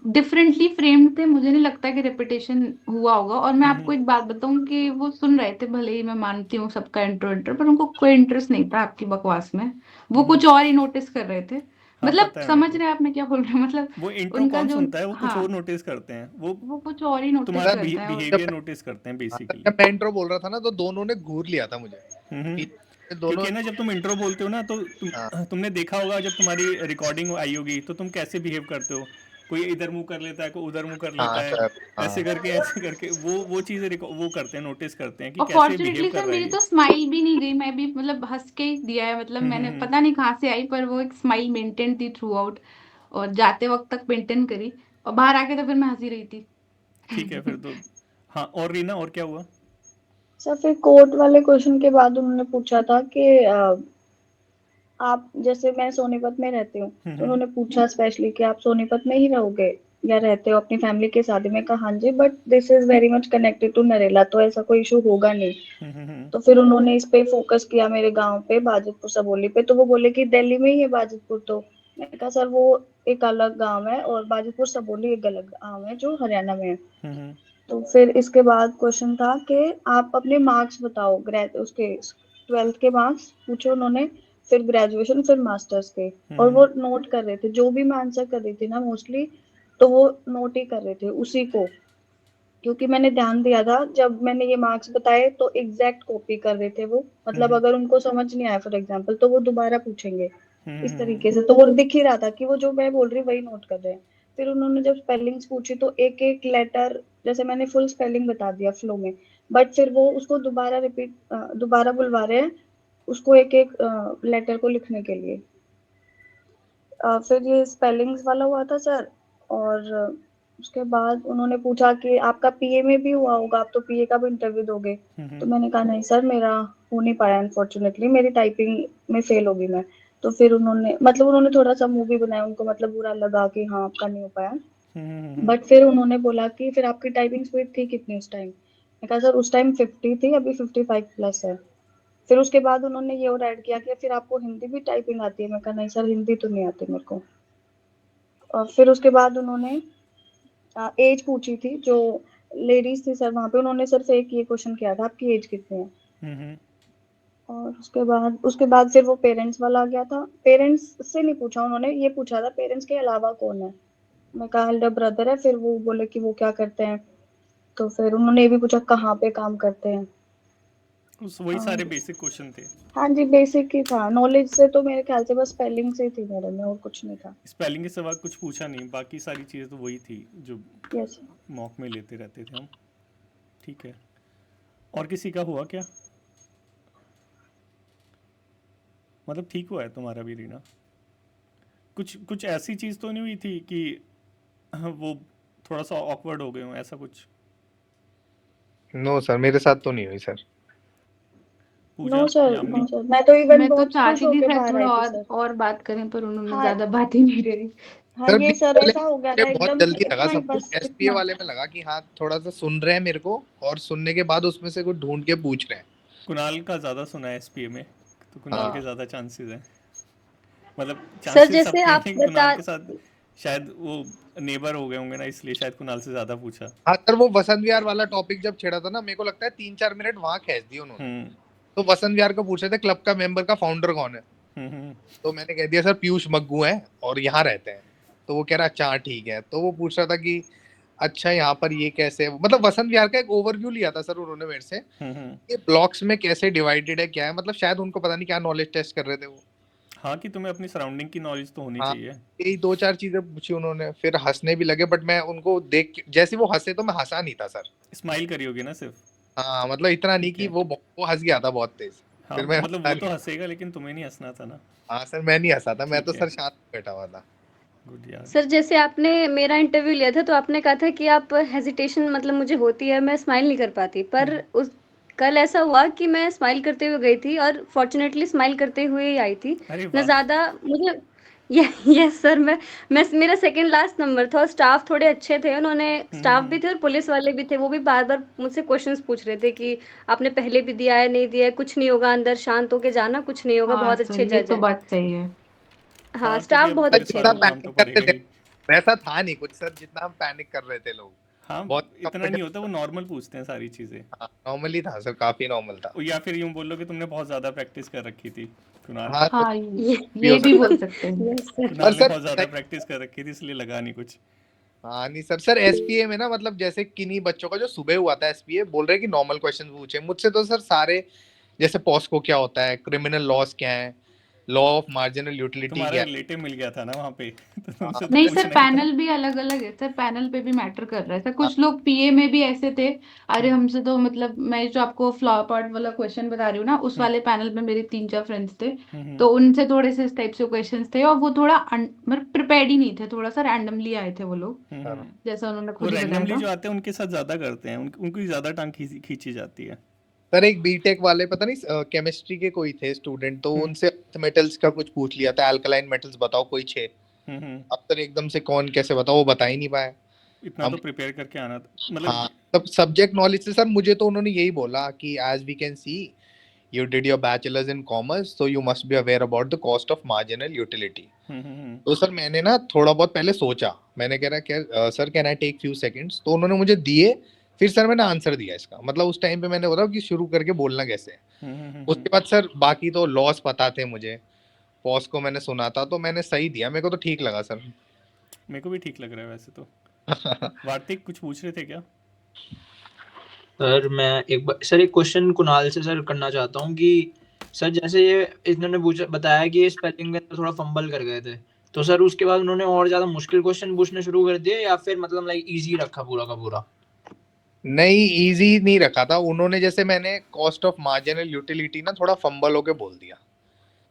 डिफरेंटली फ्रेम्ड थे, मुझे नहीं लगता कि रिपीटेशन हुआ होगा। और मैं आपको एक बात बताऊं कि वो सुन रहे थे, भले ही मैं मानती हूँ सबका इंट्रो पर उनको कोई इंटरेस्ट नहीं था आपकी बकवास में। वो कुछ और ही नोटिस कर रहे थे। हाँ, मतलब पता है मेरे समझ को। रहे हैं आप मैं क्या बोल रही हूँ? मतलब वो इंट्रो उनका कौन जो, सुनता है? वो कुछ हाँ और नोटिस करते हैं। वो कुछ और ही नोटिस तुम्हारा करता है। और बिहेवियर नोटिस करते हैं बेसिकली। जब मैं इंट्रो बोल रहा था ना तो दोनों ने घूर लिया था मुझे। दोनों क्योंकि ना जब तुम इंट्रो बोलते हो ना, तो हाँ तुमने देखा होगा, जब तुम्हारी रिकॉर्डिंग आई होगी तो तुम कैसे बिहेव करते हो। कोई इधर मुंह कर लेता है, कोई उधर मुंह कर लेता हाँ है, सर हाँ ऐसे करके वो चीजें वो करते हैं, नोटिस करते हैं कि और कैसे बिहेव फॉर्चुनेटली कर सर रहा है मेरी ये। तो स्माइल भी नहीं गई, मैं भी मतलब हंस के ही दिया है। मतलब मैंने पता नहीं कहाँ से आई, पर वो एक स्माइल मेंटेन थी थ्रू आउट, और जाते वक्त तक मेंटेन करी, और बाहर आके तो फिर मैं हंसी रही थी। ठीक है फिर तो। हाँ, और रीना, और क्या हुआ? सर फिर कोर्ट वाले क्वेश्चन के बाद उन्होंने पूछा था कि आप, जैसे मैं सोनीपत में रहती हूँ, तो उन्होंने पूछा स्पेशली कि आप सोनीपत में ही रहोगे या रहते हो अपनी फैमिली के साथ ही? मैं कहा हाँ जी, but this is very much connected to Narela, तो ऐसा कोई इशू होगा नहीं। तो फिर उन्होंने इस पे फोकस किया, मेरे गांव पे, बाजितपुर सबोली पे। तो वो बोले कि दिल्ली में ही है बाजितपुर। तो मैंने कहा सर वो एक अलग गांव है, और बाजितपुर सबोली एक अलग गांव है जो हरियाणा में है। तो फिर इसके बाद क्वेश्चन था कि आप अपने मार्क्स बताओ, उसके 12th के मार्क्स पूछे उन्होंने, फिर ग्रेजुएशन, फिर मास्टर्स के। और वो नोट कर रहे थे, जो भी मैं आंसर कर रही थी ना मोस्टली, तो वो नोट ही कर रहे थे उसी को। क्योंकि मैंने ध्यान दिया था जब मैंने ये मार्क्स बताए, तो एग्जैक्ट कॉपी कर रहे थे वो। मतलब अगर उनको समझ नहीं आया फॉर एग्जाम्पल, तो वो दोबारा पूछेंगे इस तरीके से। तो वो दिख ही रहा था कि वो जो मैं बोल रही वही नोट कर रहे हैं। फिर उन्होंने जब स्पेलिंग्स पूछी, तो एक एक लेटर, जैसे मैंने फुल स्पेलिंग बता दिया फ्लो में, बट फिर वो उसको दोबारा बुलवा रहे हैं उसको एक एक लेटर को लिखने के लिए। फिर ये स्पेलिंग्स वाला हुआ था सर। और उसके बाद उन्होंने पूछा कि आपका पीए में भी हुआ होगा, आप तो पीए का भी इंटरव्यू दोगे? तो मैंने कहा नहीं सर, मेरा हो नहीं पाया अनफॉर्चुनेटली, मेरी टाइपिंग में फेल होगी मैं। तो फिर उन्होंने थोड़ा सा मूवी बनाया, उनको मतलब बुरा लगा कि हाँ आपका नहीं हो पाया। बट फिर उन्होंने बोला कि फिर आपकी टाइपिंग स्पीड थी कितनी उस टाइम? मैं कहा सर उस टाइम 50 थी, अभी 55 प्लस है। फिर उसके बाद उन्होंने ये और ऐड किया कि फिर आपको हिंदी भी टाइपिंग आती है? मैं कहा नहीं सर, हिंदी तो नहीं आती मेरे को। और फिर उसके बाद उन्होंने एज पूछी थी, जो लेडीज थी सर वहां पे, उन्होंने सिर्फ एक ये क्वेश्चन किया था, आपकी एज कितनी है? और उसके बाद फिर वो पेरेंट्स वाला आ गया था। पेरेंट्स से नहीं पूछा उन्होंने, ये पूछा था पेरेंट्स के अलावा कौन है? मैं कहा एल्डर ब्रदर है। फिर वो बोले कि वो क्या करते हैं? तो फिर उन्होंने ये भी पूछा कहाँ पे काम करते हैं। वही सारे और बेसिक क्वेश्चन थे। हाँ जी, बेसिक ही था। नॉलेज से तो मेरे ख्याल से बस स्पेलिंग से ही थी मेरे में, और कुछ नहीं था। स्पेलिंग के सिवा कुछ पूछा नहीं, बाकी सारी चीज़ें तो वही थी जो यस। मॉक में लेते रहते थे हम। ठीक है, और किसी का हुआ क्या? मतलब ठीक हुआ है तुम्हारा भी रीना? कुछ ऐसी चीज़ तो नहीं हुई थी कि वो थोड़ा सा ऑकवर्ड हो गए हो, ऐसा कुछ? नो सर मेरे साथ तो नहीं हुई sir. Puja, no sir, Yamini? No sir, मैं तो इवन मैं तो बहुत खुश चाहती थी होके सर बाहर थोड़ा आई थी सर। और बात करें, पर उन्होंने हाँ, ज्यादा बात ही नहीं करी। हाँ, सर ये सर पहले ऐसा हो गया मुझे था बहुत एकदम से, जल्दी लगा इतना ही सब कुछ, बस एसपीए इतना। वाले में लगा कि हाँ थोड़ा सा सुन रहे हैं मेरे को, और सुनने के बाद उसमें से कुछ ढूंढ के पूछ रहे हैं। कुणाल का ज़्यादा सुना है एसपीए में, तो कुणाल के हाँ ज़्यादा चांसेस हैं। मतलब सर चांसेस जैसे सबके हैं, आप लेकिन बता, कुणाल के साथ शायद वो नेबर हो गए होंगे ना, इसलिए शायद कुणाल से ज़्यादा पूछा। हाँ सर, वो वसंत विहार वाला टॉपिक जब छेड़ा था ना, मेरे को लगता है 3-4 मिनट वहां खींच दिए उन्होंने। हम्म तो वसंत विहार को पूछ रहे थे क्लब का मेंबर का फाउंडर कौन है? हम्म तो मैंने कह दिया सर पीयूष मग्गू है और यहाँ रहते हैं। तो वो कह रहा अच्छा हाँ, ठीक है। तो वो पूछ रहा था कि अच्छा यहाँ पर ये कैसे, मतलब वसंत विहार का एक ओवरव्यू लिया था सर उन्होंने मेरे से, ये ब्लॉक्स में कैसे डिवाइडेड है क्या है, मतलब शायद उनको पता नहीं क्या नॉलेज टेस्ट कर रहे थे वो। हाँ कि तुम्हें अपनी सराउंडिंग की नॉलेज तो होनी हाँ, चाहिए। यही 2-4 चीजें पूछी उन्होंने, फिर हंसने भी लगे, बट मैं उनको देख के जैसे वो हंसे तो मैं हंसा नहीं था सर। स्माइल करी होगी ना सिर्फ। हाँ, मतलब इतना नहीं ठीक कि है। वो हंस गया था बहुत तेज, हाँ फिर मैं मतलब हंसा वो तो नहीं। हंसेगा लेकिन तुम्हें नहीं हंसना था ना। हाँ सर, मैं नहीं हंसा था, मैं तो ठीक है। सर शांत बैठा हुआ था। गुड यार। सर जैसे आपने मेरा इंटरव्यू लिया था तो आपने कहा था कि आप हेजिटेशन मतलब मुझे होती है, मैं स्माइल नहीं कर पाती, पर उस कल ऐसा हुआ कि मैं स्माइल करते हुए गई थी और फॉर्चुनेटली स्माइल करते हुए ही आई थी। अरे ना वाह। ज़्यादा मुझे यस सर, मैं मेरा सेकंड लास्ट नंबर था और स्टाफ थोड़े अच्छे थे, उन्होंने स्टाफ भी थे और पुलिस वाले भी थे, वो भी बार बार मुझसे क्वेश्चंस पूछ रहे थे कि आपने पहले भी दिया है, नहीं दिया है, कुछ नहीं होगा, अंदर शांत होके जाना, कुछ नहीं होगा, हाँ बहुत सर, अच्छे ये जज तो हैं। बात सही है। हाँ, क्योंकि स्टाफ अब बहुत सर अच्छे जितना थे। काम तो पैनिक करते पड़ेगा थे ही। वैसा था नहीं कुछ सर, जितना हम पैनिक कर रहे थे लोग, हाँ बहुत इतना नहीं होता, वो कंफर्टेबल। नॉर्मल पूछते हैं सारी चीज़ें। नॉर्मली था सर, काफी नॉर्मल था। या फिर यूं बोल लो कि तुमने बहुत ज़्यादा प्रैक्टिस कर रखी थी कुणाल। हाँ सर, हाँ, ये भी हो ये भी सकता बोल सकते हैं। Yes sir. पर कुणाल ने सर बहुत ज़्यादा प्रैक्टिस कर रखी थी इसलिए लगा नहीं कुछ। हाँ नहीं सर, सर एसपीए में ना, मतलब जैसे किन्हीं बच्चों का जो सुबह हुआ था एसपीए, बोल रहे हैं कि नॉर्मल क्वेश्चन पूछे मुझसे, तो सर सारे जैसे पॉस्को क्या होता है, क्रिमिनल लॉस क्या है, लॉ ऑफ मार्जिनल यूटिलिटी तुम्हारा क्या रिलेटिव मिल गया था ना वहाँ पे तो है। तुमसे तो नहीं सर, पूछना ही था। पैनल भी अलग अलग है सर, पैनल पे भी मैटर कर रहा है सर। हाँ, कुछ लोग पीए में भी ऐसे थे। अरे हमसे तो मतलब मैं जो आपको फ्लावर पॉट वाला क्वेश्चन बता रही हूँ ना, उस हम्म, वाले पैनल में मेरे 3-4 फ्रेंड्स थे। हम्म, तो उनसे थोड़े से इस टाइप से क्वेश्चंस थे और वो थोड़ा मतलब प्रिपेयर्ड ही नहीं थे, थोड़ा सा रैंडमली आए थे वो लोग, हम्म। जैसा उन्होंने वो खुद ही बताया रैंडमली था। जो आते हैं उनके साथ ज़्यादा करते हैं, उनकी ज़्यादा टांग खींची जाती है। सर एक बीटेक वाले पता नहीं केमिस्ट्री के कोई थे स्टूडेंट, तो हम्म, उनसे मेटल्स का कुछ पूछ लिया था, अल्कलाइन मेटल्स बताओ कोई 6। हम्म। अब सर एकदम से कौन कैसे बताओ, वो बता ही नहीं पाए। इतना तो अब प्रिपेयर करके आना था मतलब। हाँ, तब सब्जेक्ट नॉलेज से सर मुझे तो उन्होंने यही बोला कि as we can see you did your bachelor's in commerce so you must be aware about the cost of marginal utility। तो सर मैंने ना थोड़ा बहुत पहले सोचा, मैंने कह रहा क्या sir can I take few seconds, तो उन्होंने मुझे दिए, फिर सर मैंने आंसर दिया इसका, मतलब उस टाइम पे मैंने बोला कि शुरू करके बोलना कैसे है। उसके बाद सर बाकी तो लॉस पता थे मुझे, पॉस को मैंने सुना था, तो मैंने सही दिया, मेरे को तो ठीक लगा सर। मेरे को भी ठीक लग रहा है वैसे तो। वार्तिक कुछ पूछ रहे थे क्या? सर मैं सर एक क्वेश्चन कुणाल से सर करना चाहता हूँ कि सर जैसे ये इन्होंने बताया कि ये स्पेलिंग में थोड़ा फंबल कर गए थे, तो सर उसके बाद उन्होंने और ज्यादा मुश्किल क्वेश्चन पूछने शुरू कर दिए या फिर मतलब लाइक इजी रखा पूरा का पूरा? नहीं, इजी नहीं रखा था उन्होंने, जैसे मैंने कॉस्ट ऑफ मार्जिनल यूटिलिटी ना थोड़ा फंबल होके बोल दिया।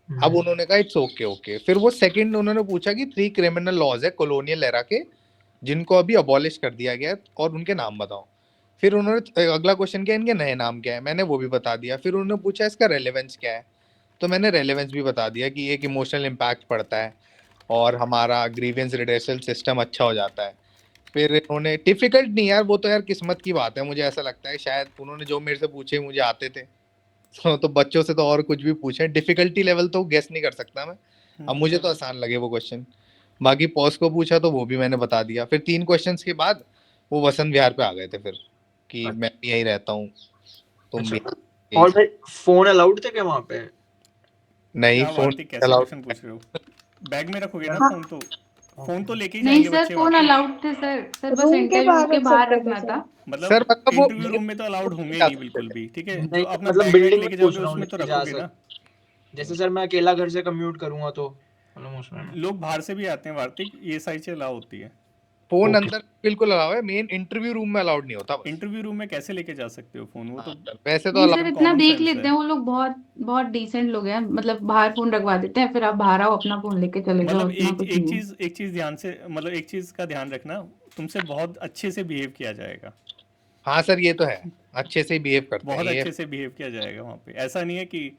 अब उन्होंने कहा इट्स ओके ओके, फिर वो सेकंड उन्होंने पूछा कि 3 क्रिमिनल लॉज है कॉलोनियल एरा के जिनको अभी अबॉलिश कर दिया गया है और उनके नाम बताओ। फिर उन्होंने अगला क्वेश्चन किया इनके नए नाम क्या है, मैंने वो भी बता दिया। फिर उन्होंने पूछा इसका रेलेवेंस क्या है, तो मैंने रेलेवेंस भी बता दिया कि एक इमोशनल इम्पैक्ट पड़ता है और हमारा ग्रीवेंस रिड्रेसल सिस्टम अच्छा हो जाता है। फिर उन्होंने डिफिकल्ट नहीं यार, वो तो यार किस्मत की बात है, मुझे ऐसा लगता है शायद उन्होंने जो मेरे से पूछे मुझे आते थे। तो बच्चों से तो और कुछ भी पूछे, डिफिकल्टी लेवल तो गेस नहीं कर सकता मैं। अब मुझे तो आसान लगे वो क्वेश्चन। बाकी पॉज को पूछा तो वो भी मैंने बता दिया। फिर 3 क्वेश्चंस के बाद वो वसंत विहार पे आ गए थे फिर कि मैं भी यहीं रहता हूँ, तुम भी अच्छा, यहीं और से। भाई फोन अलाउड थे क्या वहाँ पे? नहीं, क्या फोन वार्तिक कैसे अलाउड। क्वेश्चन पूछ रहे हो? बैग में रखोगे ना हाँ, फोन तो। फोन तो लेके ही नहीं जाएंगे सर, बच्चे वहाँ फोन पे। अलाउड थे सर। सर बस रूम के इंटरव्यू बाहर के रख बाहर सकते थे रखना सर। था। मतलब सर मतलब वो इंटरव्यू रूम में तो अलाउड होंगे जा नहीं सकते बिल्कुल थे। भी, ठीक है? नहीं जो अपना मतलब बैग वैग बिल्डिंग में लेके पूछ जाओगे रहा हूँ, उसमें तो लेके जा रखोगे ना। जैसे सर मैं अकेला घर से कम्यूट करूंगा तो मतलब उसमें ना। लोग बाहर से भी आते हैं वार्तिक, ये सारी चीज़ अलाउ होती है। Phone okay. अंदर बिल्कुल अलाउ है, मेन इंटरव्यू रूम में अलाउड नहीं होता बस। इंटरव्यू रूम में कैसे लेके जा सकते हो फोन? वो हाँ तो सर, वैसे तो नहीं अलाउ। सर, मतलब इतना कॉमन देख सेंस लेते है। हैं वो लोग, बहुत बहुत डिसेंट लोग हैं, मतलब बाहर फोन रखवा देते हैं, फिर आप बाहर आओ अपना फोन लेके चले जाओ, मतलब इतना एक कुछ नहीं है। एक चीज़ ध्यान से, मतलब एक चीज़ का ध्यान रखना, तुमसे बहुत अच्छे से बिहेव किया जाएगा। हाँ सर, ये तो है, अच्छे से बिहेव करते हैं बहुत ये। अच्छे से बिहेव किया जाएगा वहाँ पे। ऐसा नहीं है कि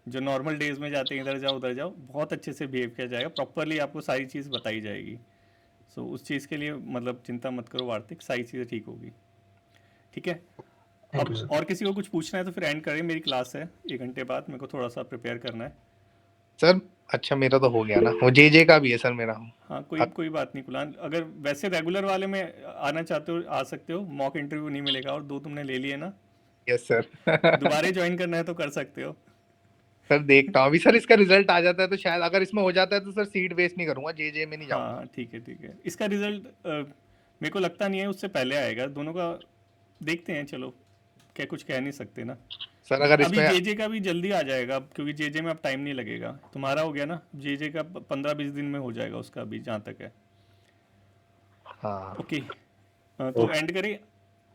जो नॉर्मल डेज में जाते हैं इधर जाओ उधर जाओ, बहुत अच्छे से बिहेव किया जाएगा, प्रॉपरली आपको सारी चीज़ बताई जाएगी। सो उस चीज़ के लिए मतलब चिंता मत करो वार्तिक, सारी चीज़ें ठीक होगी। ठीक है। थैंक यू अब सर। और किसी को कुछ पूछना है तो फिर एंड करें, मेरी क्लास है 1 घंटे बाद, मेरे को थोड़ा सा प्रिपेयर करना है। सर अच्छा, मेरा तो हो गया ना, वो जे का भी है सर मेरा। हाँ कोई बात नहीं कुलान, अगर वैसे रेगुलर वाले में आना चाहते हो आ सकते हो, मॉक इंटरव्यू नहीं मिलेगा, और 2 तुमने ले लिए ना, यस सर। दोबारा ज्वाइन करना है तो कर सकते हो। सर देखता हूँ अभी सर, इसका रिजल्ट आ जाता है तो शायद अगर इसमें हो जाता है तो सर सीट वेस्ट नहीं करूंगा, जे में नहीं जाऊंगा। हाँ ठीक है। इसका रिजल्ट मेरे को लगता नहीं है उससे पहले आएगा, दोनों का देखते हैं, चलो क्या कुछ कह नहीं सकते ना। सर अगर अभी इसमें जेजे का भी जल्दी आ जाएगा अब, क्योंकि जेजे में अब टाइम नहीं लगेगा, तुम्हारा हो गया ना, जेजे का 15-20 दिन में हो जाएगा उसका अभी जहाँ तक है। हाँ ओके, तो एंड करें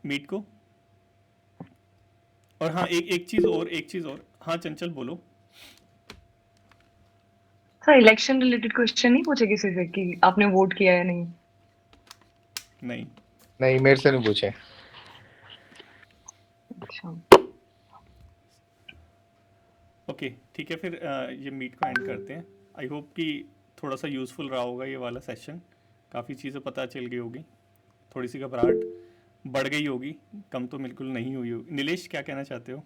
मीट को। और हाँ, एक चीज़ और, हाँ चंचल बोलो। सर इलेक्शन रिलेटेड क्वेश्चन नहीं पूछे किसी से कि आपने वोट किया या नहीं? नहीं, नहीं, मेरे से नहीं पूछे। अच्छा, ओके ठीक है, फिर ये मीट को एंड करते हैं। आई होप कि थोड़ा सा यूज़फुल रहा होगा ये वाला सेशन, काफ़ी चीज़ें पता चल गई होगी, थोड़ी सी घबराहट बढ़ गई होगी, कम तो बिल्कुल नहीं हुई होगी। नीलेश क्या कहना चाहते हो?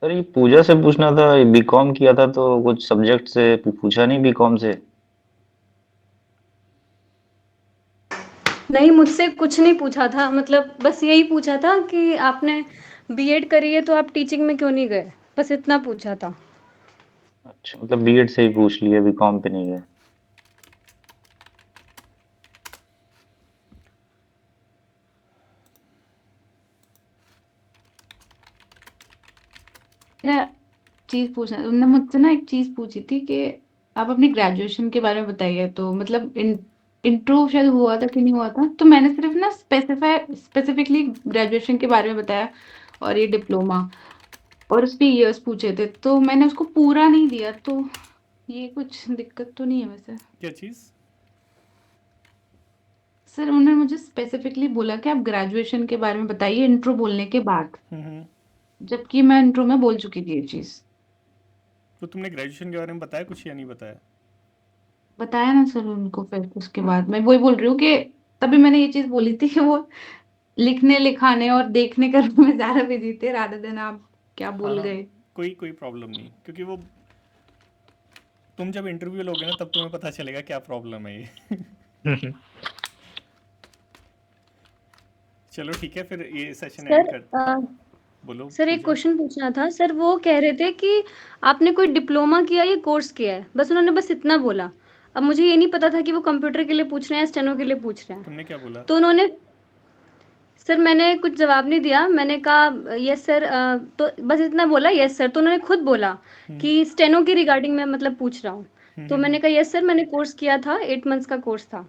सर ये पूजा से पूछना था, बीकॉम किया था तो कुछ सब्जेक्ट से पूछा नहीं बीकॉम से। नहीं, मुझसे कुछ नहीं पूछा था, मतलब बस यही पूछा था कि आपने बीएड करी है तो आप टीचिंग में क्यों नहीं गए, बस इतना पूछा था। अच्छा, मतलब बीएड से ही पूछ लिया, बीकॉम पे नहीं गए। मेरा चीज पूछना, उन्होंने मुझसे ना एक चीज पूछी थी कि आप अपनी ग्रेजुएशन के बारे में बताइए, तो मतलब इंट्रो शायद हुआ था कि नहीं हुआ था, तो मैंने सिर्फ ना स्पेसिफिकली ग्रेजुएशन के बारे में बताया और ये डिप्लोमा, और उसके ईयर्स पूछे थे, तो मैंने उसको पूरा नहीं दिया, तो ये कुछ दिक्कत तो नहीं है वैसे? क्या चीज़? सर उन्होंने मुझे स्पेसिफिकली बोला कि आप ग्रेजुएशन के बारे में बताइए इंट्रो बोलने के बाद, जबकि मैं इंट्रो में बोल चुकी थी ये चीज। तो तुमने ग्रेजुएशन के बारे में बताया कुछ या नहीं बताया? बताया ना सर उनको, फिर उसके बाद मैं वही बोल रही हूँ कि तभी मैंने ये चीज बोली थी कि वो लिखने लिखाने और देखने करने में ज्यादा बिजी थे रादर देन आप क्या हाँ बोल हाँ, गए। कोई प्रॉब्लम नहीं, क्योंकि वो तुम जब इंटरव्यू लोगे ना तब तुम्हें पता चलेगा क्या प्रॉब्लम है ये। चलो ठीक है, फिर ये सेशन एंड सर करते हैं। हाँ बोलो सर एक पूजा। क्वेश्चन पूछना था सर, वो कह रहे थे कि आपने कोई डिप्लोमा किया या कोर्स किया है, बस उन्होंने बस इतना बोला। अब मुझे ये नहीं पता था कि वो कंप्यूटर के लिए पूछ रहे हैं, स्टेनो के लिए पूछ रहे हैं। तुमने क्या बोला? तो उन्होंने, सर मैंने कुछ जवाब नहीं दिया, मैंने कहा यस सर, तो बस इतना बोला यस सर, तो उन्होंने खुद बोला कि स्टेनो की रिगार्डिंग मैं मतलब पूछ रहा हूँ। तो मैंने कहा यस सर, मैंने कोर्स किया था, 8 मंथ्स का कोर्स था।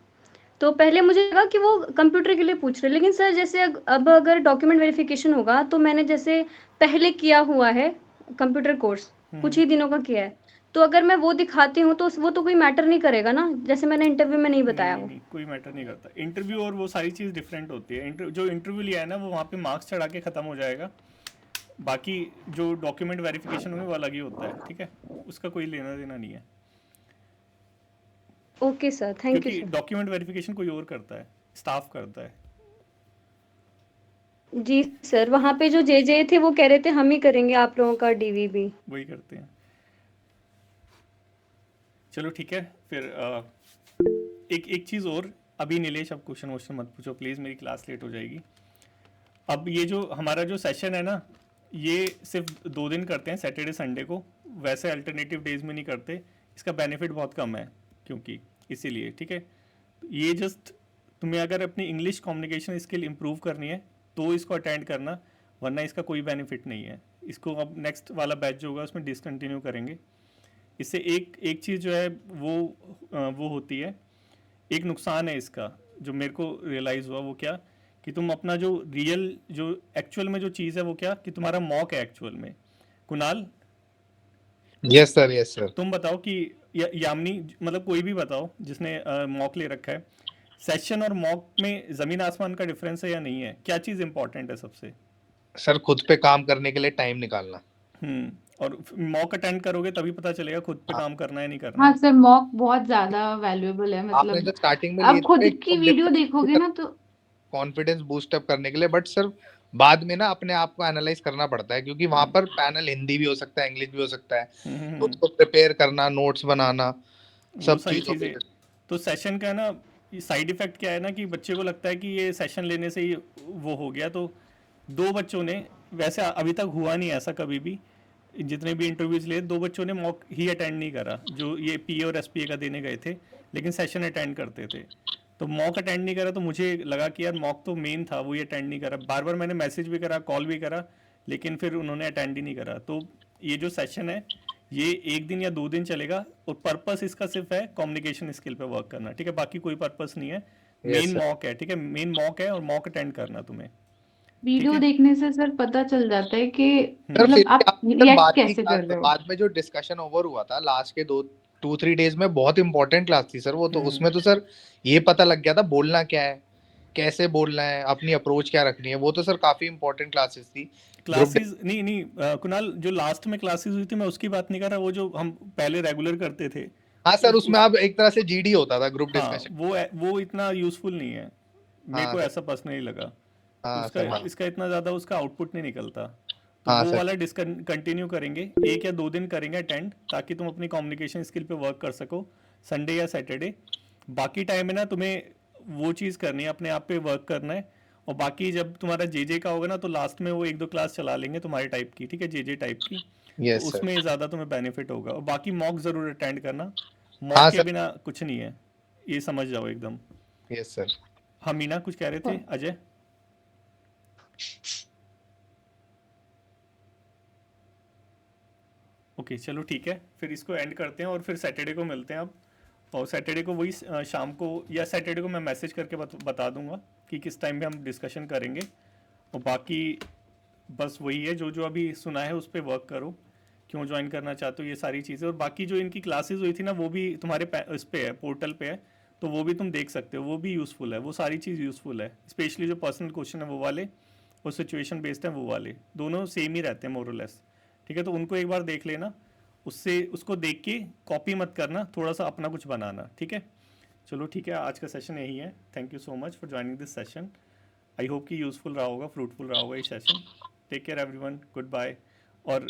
तो पहले मुझे लगा कि वो कंप्यूटर के लिए पूछ रहे, लेकिन सर जैसे अब अगर डॉक्यूमेंट वेरिफिकेशन होगा तो मैंने जैसे पहले किया हुआ है कंप्यूटर कोर्स, कुछ ही दिनों का किया है, तो अगर मैं वो दिखाती हूँ तो वो तो कोई मैटर नहीं करेगा ना, जैसे मैंने इंटरव्यू में नहीं बताया नहीं वो। नहीं, कोई मैटर नहीं करता। इंटरव्यू और वो सारी चीज़ डिफरेंट होती है। जो इंटरव्यू लिया है ना वो वहाँ पे मार्क्स चढ़ा के ख़त्म हो जाएगा, बाकी जो डॉक्यूमेंट वेरिफिकेशन होगा वो अलग ही होता है, ठीक है, उसका कोई लेना देना नहीं है, ओके सर, थैंक यू क्योंकि सर। डॉक्यूमेंट वेरिफिकेशन कोई और करता है, स्टाफ करता है। जी सर, वहाँ पे जो जे थे वो कह रहे थे हम ही करेंगे आप लोगों का डीवीबी। वही करते हैं। चलो ठीक है, फिर एक चीज़ और। अभी नीलेश अब क्वेश्चन वोश्चन मत पूछो प्लीज़, मेरी क्लास लेट हो जाएगी। अब ये जो हमारा जो सेशन है ना, ये सिर्फ 2 दिन करते हैं, सैटरडे संडे को, वैसे अल्टरनेटिव डेज में नहीं करते। इसका बेनिफिट बहुत कम है, क्योंकि इसीलिए, ठीक है, ये जस्ट तुम्हें अगर अपनी इंग्लिश कम्युनिकेशन स्किल इंप्रूव करनी है तो इसको अटेंड करना, वरना इसका कोई बेनिफिट नहीं है। इसको अब नेक्स्ट वाला बैच जो होगा उसमें डिसकंटिन्यू करेंगे। इससे एक चीज़ जो है वो होती है, एक नुकसान है इसका जो मेरे को रियलाइज़ हुआ, वो क्या कि तुम अपना जो रियल जो एक्चुअल में जो चीज़ है वो क्या कि तुम्हारा मॉक है एक्चुअल में। Kunal, yes sir, yes sir. तुम बताओ कि यामिनी, मतलब कोई भी बताओ जिसने मॉक ले रखा है, सेशन और मॉक में ज़मीन आसमान का डिफरेंस है या नहीं है? क्या चीज़ इंपॉर्टेंट है सबसे? सर खुद पे काम करने के लिए टाइम निकालना। और मॉक अटेंड करोगे तभी पता चलेगा खुद पे हाँ। काम करना है नहीं करना हाँ है। सर, मॉक बहुत ज्यादा वैल्यूएबल है, आपने मतलब जो स्टार्टिंग में आप लिए थे खुद एक की वीडियो देखोगे ना तो कॉन्फिडेंस बूस्ट अप करने के लिए, बट सर बाद में ना अपने आप को एनालाइज करना पड़ता है, क्योंकि वहां पर पैनल हिंदी भी हो सकता है, इंग्लिश भी हो सकता है, तो उसको प्रिपेयर करना, नोट्स बनाना, वो सब सारी चीजों चीज़ें। पे। तो सेशन का ना साइड इफ़ेक्ट क्या है ना कि बच्चे को लगता है कि ये सेशन लेने से ही वो हो गया। तो 2 बच्चों ने, वैसे अभी तक हुआ नहीं ऐसा कभी भी, जितने भी इंटरव्यूज़ लिए 2 बच्चों ने मॉक ही अटेंड नहीं करा, जो ये पीए और एसपीए का देने गए थे, लेकिन सेशन अटेंड करते थे। तो मॉक अटेंड नहीं करा, तो मुझे लगा कि यार मॉक तो मेन था, वो ये अटेंड नहीं करा। बार बार मैंने मैसेज भी करा, कॉल भी करा, लेकिन फिर उन्होंने अटेंड ही नहीं करा। तो ये जो सेशन है ये 1 दिन या 2 दिन चलेगा, और पर्पस इसका सिर्फ है कम्युनिकेशन स्किल पे वर्क करना, ठीक है? बाकी कोई पर्पस नहीं है। Yes, main sir. मॉक है, ठीक है? मेन मॉक है और मॉक अटेंड करना तुम्हें, ठीक वीडियो है? देखने से सर पता चल जाता है कि सर मतलब फिर आप भी आप रिएक्ट बाद की कैसे कर क्लास रहे हो। बाद में जो डिस्कशन ओवर हुआ था लास्ट के 2-3 डेज में, बहुत इंपॉर्टेंट क्लास थी सर वो तो। उसमें तो सर ये पता लग गया था बोलना क्या है, कैसे बोलना है, अपनी अप्रोच क्या रखनी है। वो तो सर काफी इंपॉर्टेंट क्लासेस थी। ग्रुप क्लासेस नहीं नहीं कुणाल, जो लास्ट में क्लासेस हुई थी मैं उसकी बात नहीं कर रहा, वो जो हम पहले रेगुलर करते थे। हाँ सर, उस उसमें उस आप एक तरह से जीडी होता था, ग्रुप हाँ, डिस्कशन। वो इतना यूजफुल नहीं है, मेरे हाँ को सर। ऐसा पर्सनली लगा। हाँ उसका सर। हाँ इसका इतना ज़्यादा उसका आउटपुट नहीं निकलता। तो हाँ वो सर। वाला कंटिन्यू करेंगे, 1 या 2 दिन करेंगे अटेंड, ताकि तुम अपनी कम्युनिकेशन स्किल पे वर्क कर सको संडे या सैटरडे। बाकी टाइम में ना तुम्हें वो चीज़ करनी है, अपने आप पे वर्क करना है। और बाकी जब तुम्हारा जेजे का होगा ना, तो लास्ट में वो 1-2 क्लास चला लेंगे तुम्हारे टाइप की, ठीक है? जेजे टाइप की, तो यस सर। उसमें ज़्यादा तुम्हें बेनिफिट होगा। और बाकी मॉक ज़रूर अटेंड करना, हाँ मॉक के सर। बिना कुछ नहीं है, ये समझ जाओ एकदम। Yes sir. हाँ मीना, कुछ कह रहे थे अजय? ओके चलो ठीक है, फिर इसको एंड करते हैं और फिर सैटरडे को मिलते हैं अब। और सैटरडे को वही शाम को, या सैटरडे को मैं मैसेज करके बता दूंगा कि किस टाइम पे हम डिस्कशन करेंगे। और बाकी बस वही है, जो जो अभी सुना है उस पर वर्क करो, क्यों ज्वाइन करना चाहते हो, ये सारी चीज़ें। और बाकी जो इनकी क्लासेस हुई थी ना, वो भी तुम्हारे इस पे है, पोर्टल पे है, तो वो भी तुम देख सकते हो, वो भी यूज़फुल है, वो सारी चीज़ यूज़फुल है। स्पेशली जो पर्सनल क्वेश्चन है वो वाले, और सिचुएशन बेस्ड है वो वाले, दोनों सेम ही रहते हैं मोरलेस, ठीक है? तो उनको एक बार देख लेना, उससे उसको देख के कॉपी मत करना, थोड़ा सा अपना कुछ बनाना, ठीक है? चलो ठीक है, आज का सेशन यही है। Thank you so much for joining this session. I hope कि यूज़फुल रहा होगा, फ्रूटफुल रहा होगा ये session. Take care everyone, goodbye. और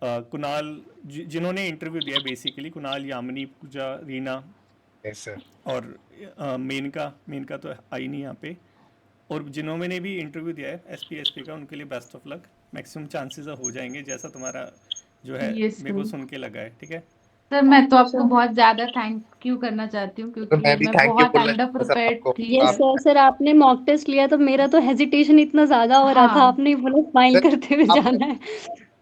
कुणाल, जिन्होंने इंटरव्यू दिया basically, Kunal, Yamini, Pooja, Reena yes sir. और मेनका तो आई नहीं यहाँ पे। और जिन्होंने भी इंटरव्यू दिया है एसपी का, उनके लिए best of luck. Maximum chances हो जाएंगे, जैसा तुम्हारा जो है यस मेरे को सर। सुन के लगा है, ठीक है? सर मैं तो सर आपको बहुत ज्यादा थैंक यू करना चाहती हूँ, तो मैं क्योंकि भी मैं थैंक यू बहुत बोलना अंडर चाहूंगा सर प्रिपेयर्ड आपको। थी। यस आप सर। सर आपने मॉक टेस्ट लिया तो मेरा तो हेजिटेशन इतना ज्यादा हो रहा था, हाँ आपने बोला स्माइल सर करते हुए आपने जाना है।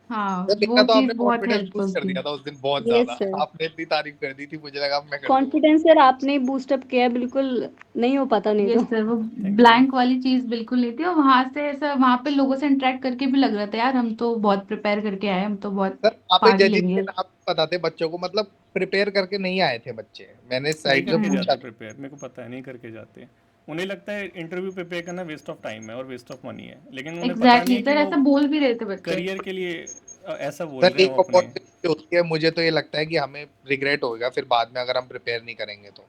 हाँ, सर देखा वो तो आपने चीज बहुत कॉन्फिडेंस बूस्ट हेल्पफुल कर थी। दिया था उस दिन बहुत ज्यादा। Yes sir. आपने इतनी तारीफ कर दी थी, मुझे लगा अब मैं कर दूंगा। कॉन्फिडेंस सर आपने बूस्टअप किया, बिल्कुल नहीं हो पाता नहीं यस तो। सर, वो थैंक यू। ब्लैंक वाली चीज बिल्कुल नहीं थी। और वहां से ऐसा, वहां पे लोगों से इंटरेक्ट करके भी लग रहा था यार, हम तो बहुत प्रिपेयर करके आए, हम तो बहुत सर वहाँ पे पार्टी जजेस के लेंगे। नाम पता थे बच्चों को, मतलब प्रिपेयर करके नहीं आए थे बच्चे। मैंने नहीं साइड से करके पूछा जाते था। प्रिपेयर, मेरे को पता है, नहीं करके जाते। उन्हें लगता है इंटरव्यू प्रिपेयर करना वेस्ट ऑफ टाइम है और वेस्ट ऑफ मनी है, लेकिन उन्हें पता नहीं एग्जैक्टली है कि सर, वो ऐसा बोल भी रहे थे बच्चे। करियर के लिए ऐसा बोल सर रहे हैं एक वो अपने। अपॉर्चुनिटी होती है, मुझे तो ये लगता है कि हमें रिग्रेट होगा फिर बाद में अगर हम प्रिपेयर नहीं करेंगे तो।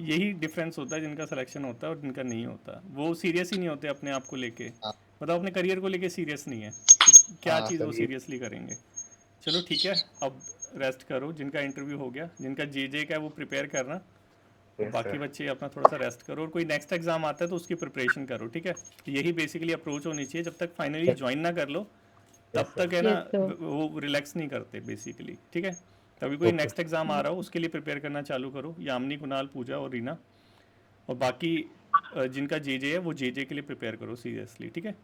यही डिफरेंस होता है, जिनका सिलेक्शन होता है और जिनका नहीं होता। वो सीरियस ही नहीं होते अपने आप को लेके, हाँ। मतलब अपने करियर को लेके सीरियस नहीं है, तो क्या हाँ चीज़ सर वो ये। सीरियसली करेंगे। चलो ठीक है, अब रेस्ट करो, जिनका इंटरव्यू हो गया, जिनका जे का है वो प्रिपेयर करना, और यस बाकी सर। बच्चे अपना थोड़ा सा रेस्ट करो। और कोई नेक्स्ट एग्जाम आता है तो उसकी प्रिपरेशन करो, ठीक है? यही बेसिकली अप्रोच होनी चाहिए। जब तक फाइनली ज्वाइन ना कर लो तब तक है ना, यस सर। वो रिलैक्स नहीं करते बेसिकली, ठीक है? तभी कोई ओके। नेक्स्ट एग्जाम आ रहा हो उसके लिए प्रिपेयर करना चालू करो, यामिनी, कुणाल, पूजा और रीना। और बाकी जिनका जे है वो जे के लिए प्रिपेयर करो सीरियसली, ठीक है?